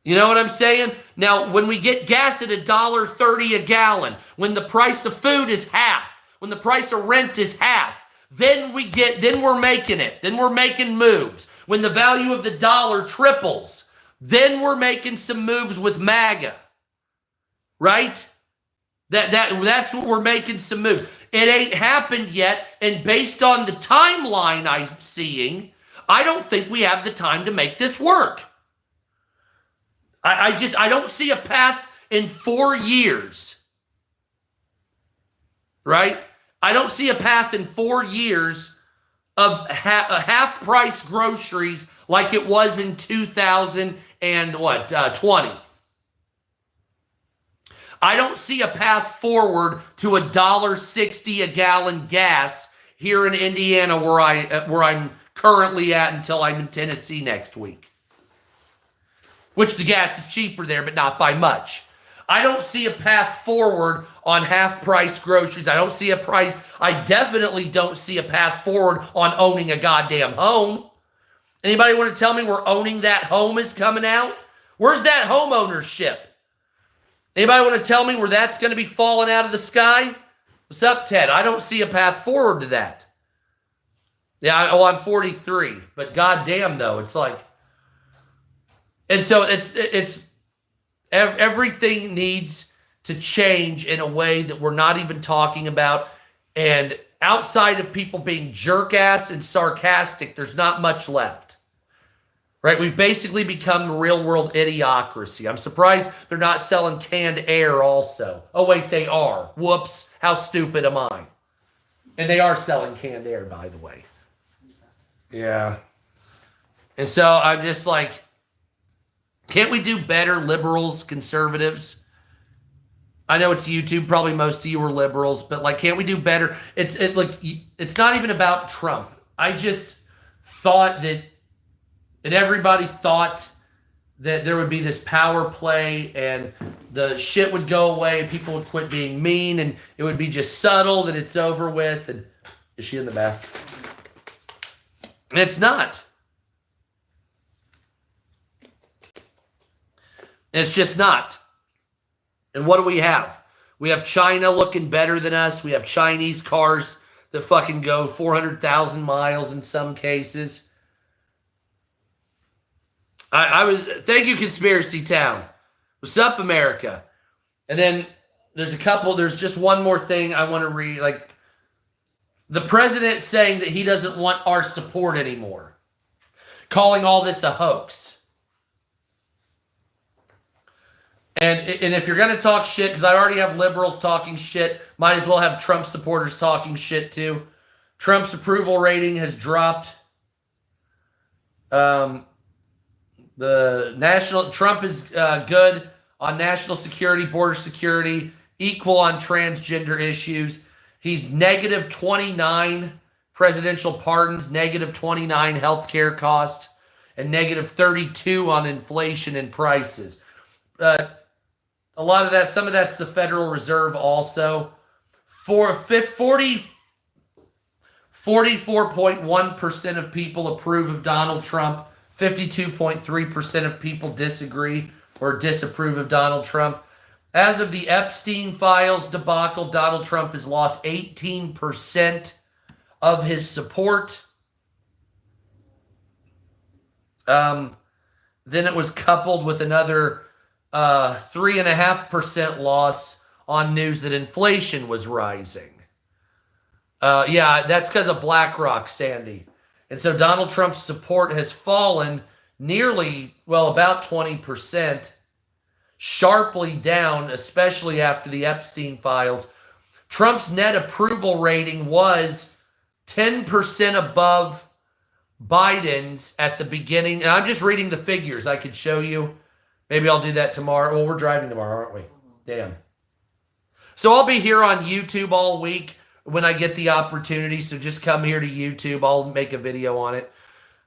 You know what I'm saying? Now, when we get gas at $1.30 a gallon, when the price of food is half, when the price of rent is half, then we're making it. Then we're making moves. When the value of the dollar triples, then we're making some moves with MAGA. Right? That's what we're making some moves. It ain't happened yet, and based on the timeline I'm seeing, I don't think we have the time to make this work. I don't see a path in 4 years. Right? I don't see a path in 4 years of half-price groceries like it was in 2020. I don't see a path forward to $1.60 a gallon gas here in Indiana, where I'm currently at, until I'm in Tennessee next week. Which the gas is cheaper there, but not by much. I don't see a path forward on half-price groceries. I definitely don't see a path forward on owning a goddamn home. Anybody want to tell me where owning that home is coming out? Where's that home ownership? Anybody want to tell me where that's going to be falling out of the sky? What's up, Ted? I don't see a path forward to that. Yeah, I'm 43, but goddamn though, it's like, and so it's everything needs to change in a way that we're not even talking about. And outside of people being jerk-ass and sarcastic, there's not much left. Right? We've basically become real-world idiocracy. I'm surprised they're not selling canned air also. Oh, wait, they are. Whoops. How stupid am I? And they are selling canned air, by the way. Yeah. And so I'm just like, can't we do better, liberals, conservatives? I know it's YouTube. Probably most of you are liberals, but like, can't we do better? It's not even about Trump. I just thought that everybody thought that there would be this power play and the shit would go away. People would quit being mean and it would be just subtle that it's over with. And is she in the bath? And it's not. It's just not. And what do we have? We have China looking better than us. We have Chinese cars that fucking go 400,000 miles in some cases. Thank you, Conspiracy Town. What's up, America? And then there's just one more thing I want to read. Like, the president saying that he doesn't want our support anymore. Calling all this a hoax. And if you're going to talk shit, because I already have liberals talking shit, might as well have Trump supporters talking shit too. Trump's approval rating has dropped. Trump is good on national security, border security, equal on transgender issues. He's negative 29 presidential pardons, negative 29 healthcare costs, and negative 32 on inflation and prices. A lot of that, some of that's the Federal Reserve also. 44.1% of people approve of Donald Trump. 52.3% of people disagree or disapprove of Donald Trump. As of the Epstein files debacle, Donald Trump has lost 18% of his support. Then it was coupled with another 3.5% loss on news that inflation was rising. Yeah, that's because of BlackRock, Sandy. And so Donald Trump's support has fallen nearly, well, about 20%, sharply down, especially after the Epstein files. Trump's net approval rating was 10% above Biden's at the beginning. And I'm just reading the figures. I could show you. Maybe I'll do that tomorrow. Well, we're driving tomorrow, aren't we? Damn. So I'll be here on YouTube all week when I get the opportunity. So just come here to YouTube. I'll make a video on it.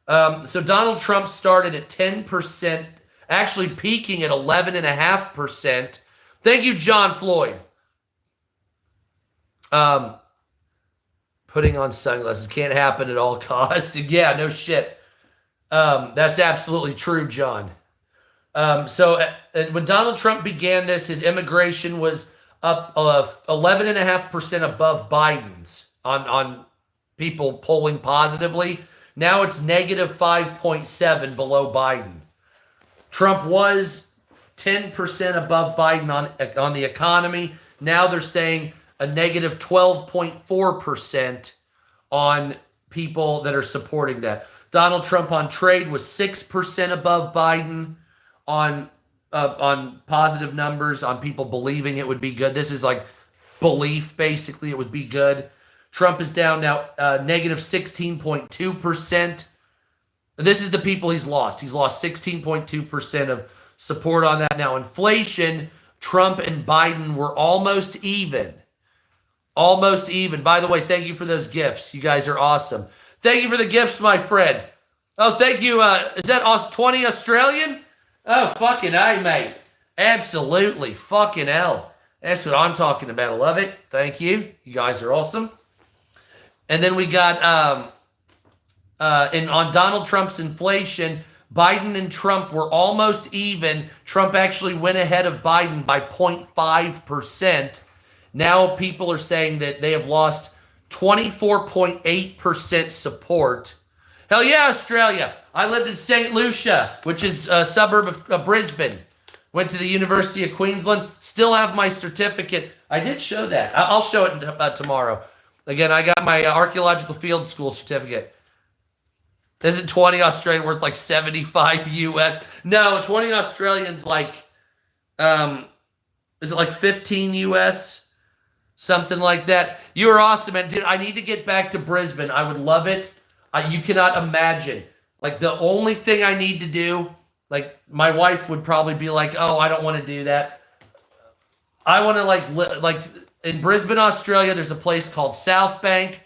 So Donald Trump started at 10%, actually peaking at 11.5%. Thank you, John Floyd. Putting on sunglasses can't happen at all costs. Yeah, no shit. That's absolutely true, John. So when Donald Trump began this, his immigration was up 11.5% above Biden's on people polling positively. Now it's negative 5.7 below Biden. Trump was 10% above Biden on the economy. Now they're saying a negative 12.4% on people that are supporting that. Donald Trump on trade was 6% above Biden on positive numbers, on people believing it would be good. This is like belief, basically, it would be good. Trump is down now negative 16.2%. This is the people he's lost. He's lost 16.2% of support on that. Now, inflation, Trump and Biden were almost even. Almost even. By the way, thank you for those gifts. You guys are awesome. Thank you for the gifts, my friend. Oh, thank you. Is that 20 Australian? Oh, fucking A, mate. Absolutely. Fucking hell. That's what I'm talking about. I love it. Thank you. You guys are awesome. And then we got, on Donald Trump's inflation, Biden and Trump were almost even. Trump actually went ahead of Biden by 0.5%. Now people are saying that they have lost 24.8% support. Hell yeah, Australia. I lived in St. Lucia, which is a suburb of Brisbane. Went to the University of Queensland. Still have my certificate. I did show that. I'll show it tomorrow. Again, I got my archaeological field school certificate. Isn't 20 Australian worth like 75 US? No, 20 Australian's like, is it like 15 US? Something like that. You are awesome, man. Dude, I need to get back to Brisbane. I would love it. You cannot imagine. Like, the only thing I need to do, like, my wife would probably be like, oh, I don't want to do that. I want to, like, in Brisbane, Australia, there's a place called South Bank.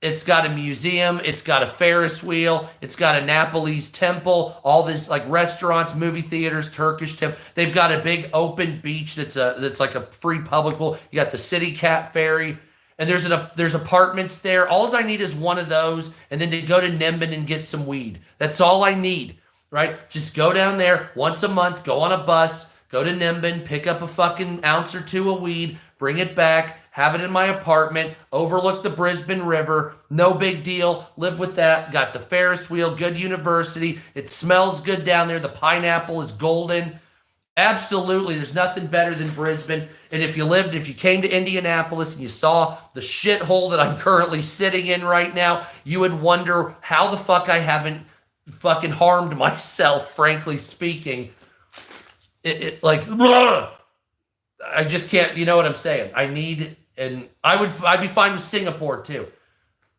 It's got a museum. It's got a Ferris wheel. It's got a Nepalese temple. All this, like, restaurants, movie theaters, Turkish temple. They've got a big open beach that's like a free public pool. You got the City Cat Ferry. And there's apartments there. All I need is one of those, and then to go to Nimbin and get some weed. That's all I need, right? Just go down there once a month, go on a bus, go to Nimbin, pick up a fucking ounce or two of weed, bring it back, have it in my apartment, overlook the Brisbane River, no big deal, live with that. Got the Ferris wheel, good university. It smells good down there. The pineapple is golden. Absolutely, there's nothing better than Brisbane. And if you came to Indianapolis and you saw the shithole that I'm currently sitting in right now, you would wonder how the fuck I haven't fucking harmed myself, frankly speaking. Like, I just can't, you know what I'm saying? I'd be fine with Singapore too.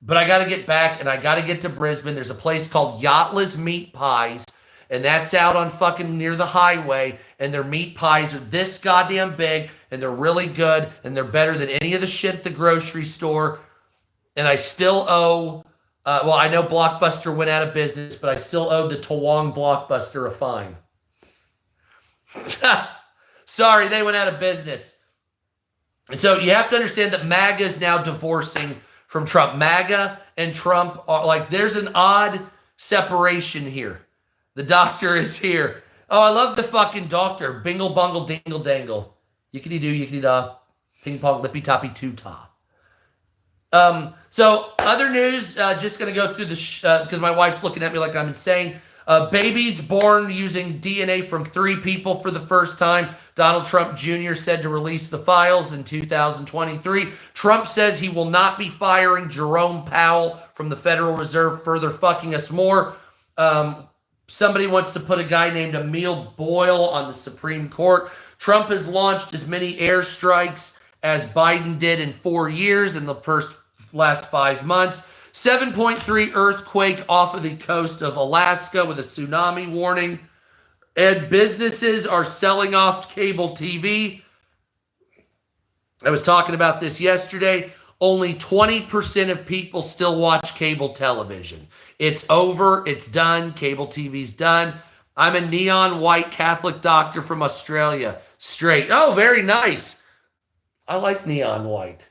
But I got to get back and I got to get to Brisbane. There's a place called Yatla's Meat Pies. And that's out on fucking near the highway. And their meat pies are this goddamn big. And they're really good. And they're better than any of the shit at the grocery store. And I still owe, well, I know Blockbuster went out of business. But I still owe the Toowong Blockbuster a fine. Sorry, they went out of business. And so you have to understand that MAGA is now divorcing from Trump. MAGA and Trump are like, there's an odd separation here. The doctor is here. Oh, I love the fucking doctor. Bingle, bungle, dingle, dangle. Yickety do, yickety da. Ping pong, lippy toppy, too-ta. So other news, just going to go through the, because my wife's looking at me like I'm insane. Babies born using DNA from 3 people for the first time. Donald Trump Jr. said to release the files in 2023. Trump says he will not be firing Jerome Powell from the Federal Reserve, further fucking us more. Somebody wants to put a guy named Emil Boyle on the Supreme Court. Trump has launched as many airstrikes as Biden did in 4 years in the last 5 months. 7.3 earthquake off of the coast of Alaska with a tsunami warning. And businesses are selling off cable TV. I was talking about this yesterday. Only 20% of people still watch cable television. It's over. It's done. Cable TV's done. I'm a neon white Catholic doctor from Australia. Straight. Oh, very nice. I like neon white.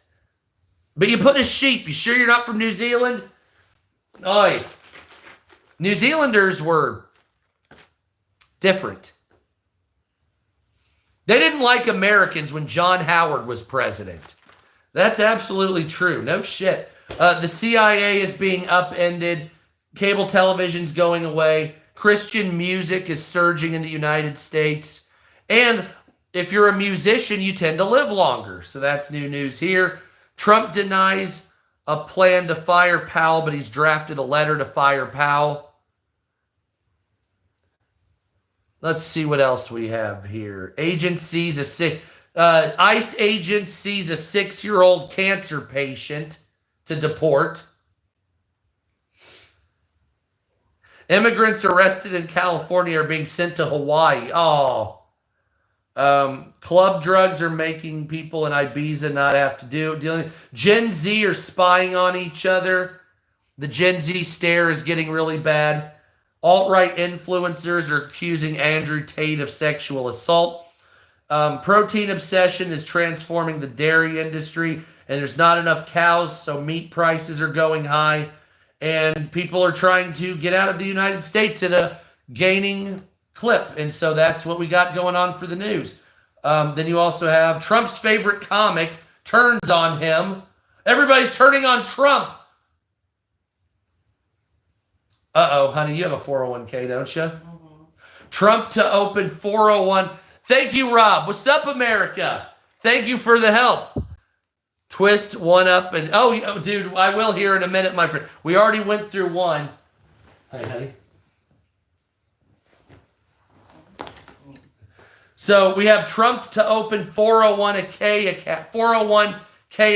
But you put a sheep. You sure you're not from New Zealand? Oi. New Zealanders were different. They didn't like Americans when John Howard was president. That's absolutely true. No shit. The CIA is being upended. Cable television's going away. Christian music is surging in the United States. And if you're a musician, you tend to live longer. So that's new news here. Trump denies a plan to fire Powell, but he's drafted a letter to fire Powell. Let's see what else we have here. ICE agent sees a 6-year-old cancer patient to deport. Immigrants arrested in California are being sent to Hawaii. Oh. Club drugs are making people in Ibiza not have to dealing. Gen Z are spying on each other. The Gen Z stare is getting really bad. Alt-right influencers are accusing Andrew Tate of sexual assault. Protein obsession is transforming the dairy industry, and there's not enough cows, so meat prices are going high. And people are trying to get out of the United States at a gaining clip. And so that's what we got going on for the news. Then you also have Trump's favorite comic turns on him. Everybody's turning on Trump. Uh-oh, honey, you have a 401k, don't you? Mm-hmm. Trump to open 401. Thank you, Rob. What's up, America? Thank you for the help. Twist one up and, oh, dude, I will here in a minute, my friend. We already went through one. Hey, honey. So we have Trump to open 401k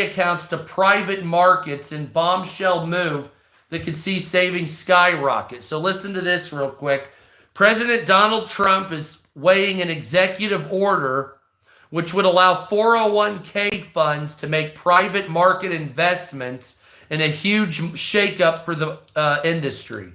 accounts to private markets in bombshell move that could see savings skyrocket. So listen to this real quick. President Donald Trump is weighing an executive order which would allow 401k funds to make private market investments in a huge shakeup for the industry.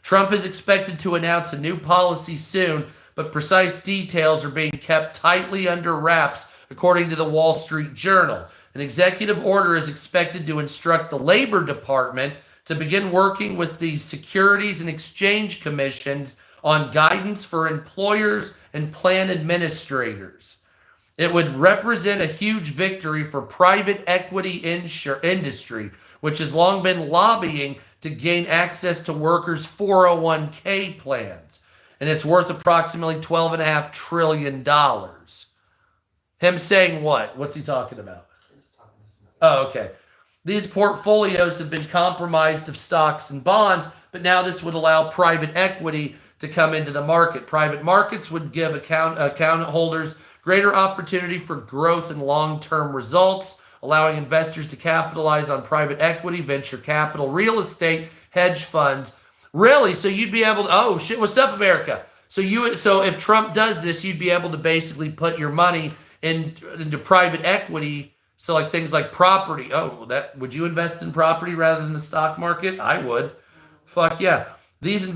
Trump is expected to announce a new policy soon, but precise details are being kept tightly under wraps, according to the Wall Street Journal. An executive order is expected to instruct the Labor Department to begin working with the Securities and Exchange Commissions on guidance for employers and plan administrators. It would represent a huge victory for private equity industry, which has long been lobbying to gain access to workers' 401k plans. And it's worth approximately $12.5 trillion. Him saying what? What's he talking about? Oh, okay. These portfolios have been compromised of stocks and bonds, but now this would allow private equity to come into the market. Private markets would give account holders greater opportunity for growth and long-term results, allowing investors to capitalize on private equity, venture capital, real estate, hedge funds. Really? So you'd be able to, oh shit, what's up, America? So if Trump does this, you'd be able to basically put your money into private equity. So like things like property. Oh, would you invest in property rather than the stock market? I would. Fuck yeah. These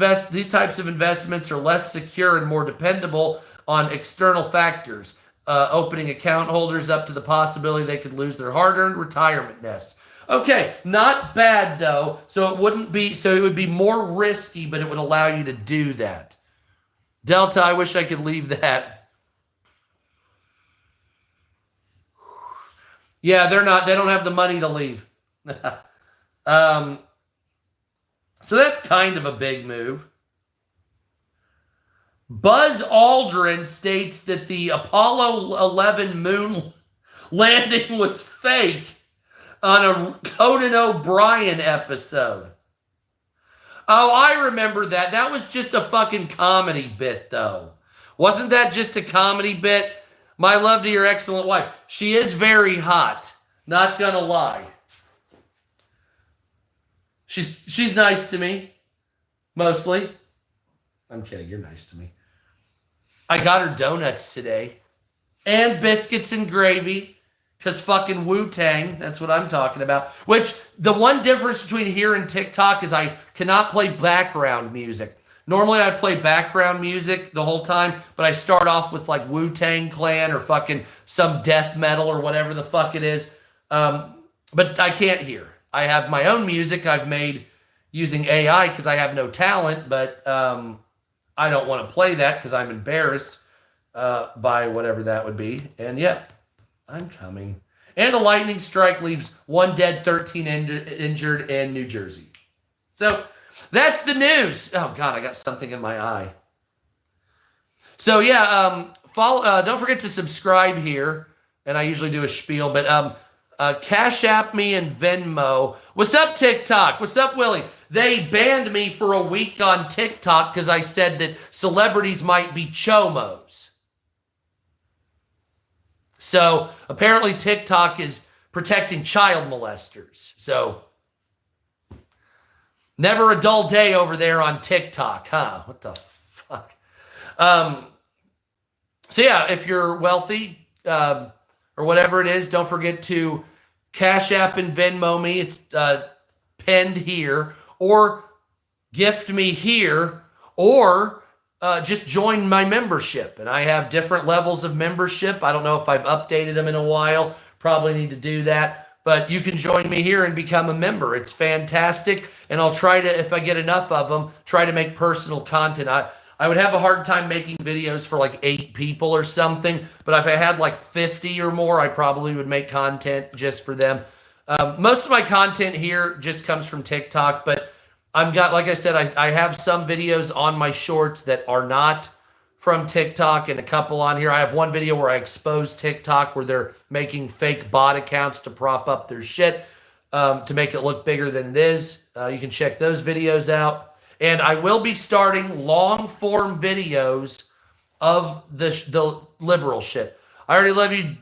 types of investments are less secure and more dependable on external factors, opening account holders up to the possibility they could lose their hard-earned retirement nests. Okay, not bad though. So it would be more risky, but it would allow you to do that. Delta, I wish I could leave that. Yeah, they don't have the money to leave. So that's kind of a big move. Buzz Aldrin states that the Apollo 11 moon landing was fake on a Conan O'Brien episode. Oh, I remember that. That was just a fucking comedy bit, though. Wasn't that just a comedy bit? My love to your excellent wife. She is very hot. Not gonna lie. She's nice to me. Mostly. I'm kidding. You're nice to me. I got her donuts today. And biscuits and gravy. Because fucking Wu-Tang. That's what I'm talking about. Which, the one difference between here and TikTok is I cannot play background music. Normally I play background music the whole time, but I start off with like Wu-Tang Clan or fucking some death metal or whatever the fuck it is. But I can't hear. I have my own music I've made using AI because I have no talent, but I don't want to play that because I'm embarrassed by whatever that would be. And yeah, I'm coming. And a lightning strike leaves 1 dead, 13 injured in New Jersey. So that's the news. Oh God, I got something in my eye. So yeah, follow. Don't forget to subscribe here. And I usually do a spiel, but Cash App me and Venmo. What's up, TikTok? What's up, Willie? They banned me for a week on TikTok because I said that celebrities might be chomos. So apparently TikTok is protecting child molesters. So never a dull day over there on TikTok, huh? What the fuck? So yeah, if you're wealthy or whatever it is, don't forget to Cash App and Venmo me. It's pinned here. Or gift me here. Or just join my membership. And I have different levels of membership. I don't know if I've updated them in a while. Probably need to do that. But you can join me here and become a member. It's fantastic. And I'll try to, if I get enough of them, try to make personal content. I would have a hard time making videos for like 8 people or something. But if I had like 50 or more, I probably would make content just for them. Most of my content here just comes from TikTok. But like I said, I have some videos on my shorts that are not from TikTok and a couple on here. I have one video where I expose TikTok where they're making fake bot accounts to prop up their shit to make it look bigger than it is. You can check those videos out. And I will be starting long form videos of the liberal shit. I already love you,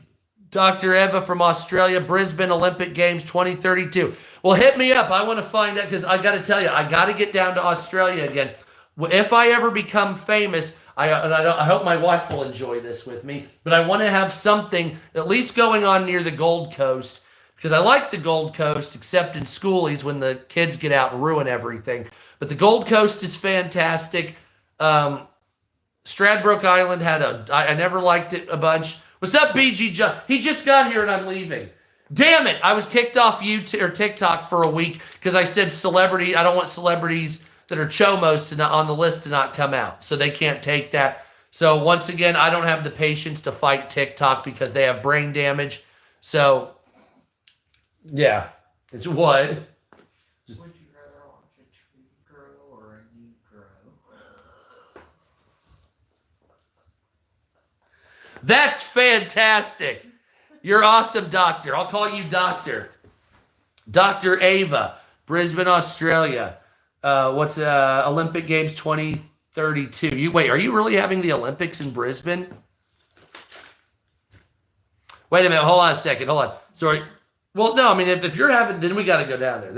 Dr. Eva from Australia, Brisbane Olympic Games 2032. Well, hit me up. I want to find out because I got to tell you, I got to get down to Australia again. If I ever become famous, I hope my wife will enjoy this with me, but I want to have something at least going on near the Gold Coast because I like the Gold Coast, except in schoolies when the kids get out and ruin everything. But the Gold Coast is fantastic. Stradbroke Island I never liked it a bunch. What's up, BG John? He just got here and I'm leaving. Damn it! I was kicked off YouTube or TikTok for a week because I said celebrity. I don't want celebrities that are chomos on the list to not come out. So they can't take that. So once again, I don't have the patience to fight TikTok because they have brain damage. So, yeah. It's what? Would you rather watch a tree grow or a you grow? That's fantastic. You're awesome, doctor. I'll call you doctor. Dr. Ava, Brisbane, Australia. What's Olympic Games 2032? Wait, are you really having the Olympics in Brisbane? Wait a minute. Hold on a second. Hold on. Sorry. Well, no, I mean, if you're having, then we got to go down there.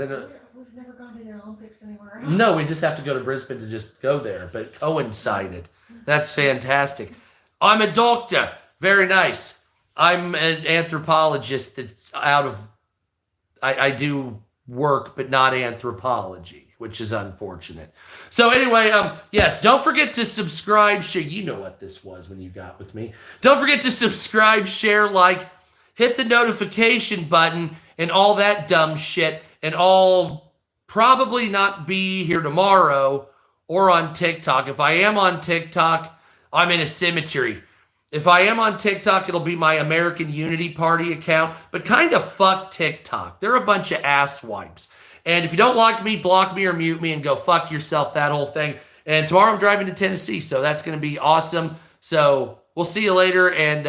We've never gone to the Olympics anywhere else. No, we just have to go to Brisbane to just go there, but coincided. That's fantastic. I'm a doctor. Very nice. I'm an anthropologist that's I do work, but not anthropology, which is unfortunate. So anyway, yes, don't forget to subscribe, share. You know what this was when you got with me. Don't forget to subscribe, share, like, hit the notification button and all that dumb shit. And I'll probably not be here tomorrow or on TikTok. If I am on TikTok, I'm in a cemetery. If I am on TikTok, it'll be my American Unity Party account, but kind of fuck TikTok. They're a bunch of ass wipes. And if you don't like me, block me or mute me and go fuck yourself, that whole thing. And tomorrow I'm driving to Tennessee, so that's going to be awesome. So we'll see you later. And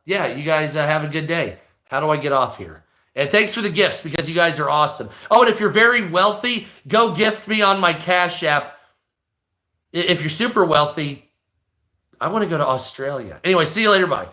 yeah, you guys have a good day. How do I get off here? And thanks for the gifts because you guys are awesome. Oh, and if you're very wealthy, go gift me on my Cash App. If you're super wealthy, I want to go to Australia. Anyway, see you later. Bye.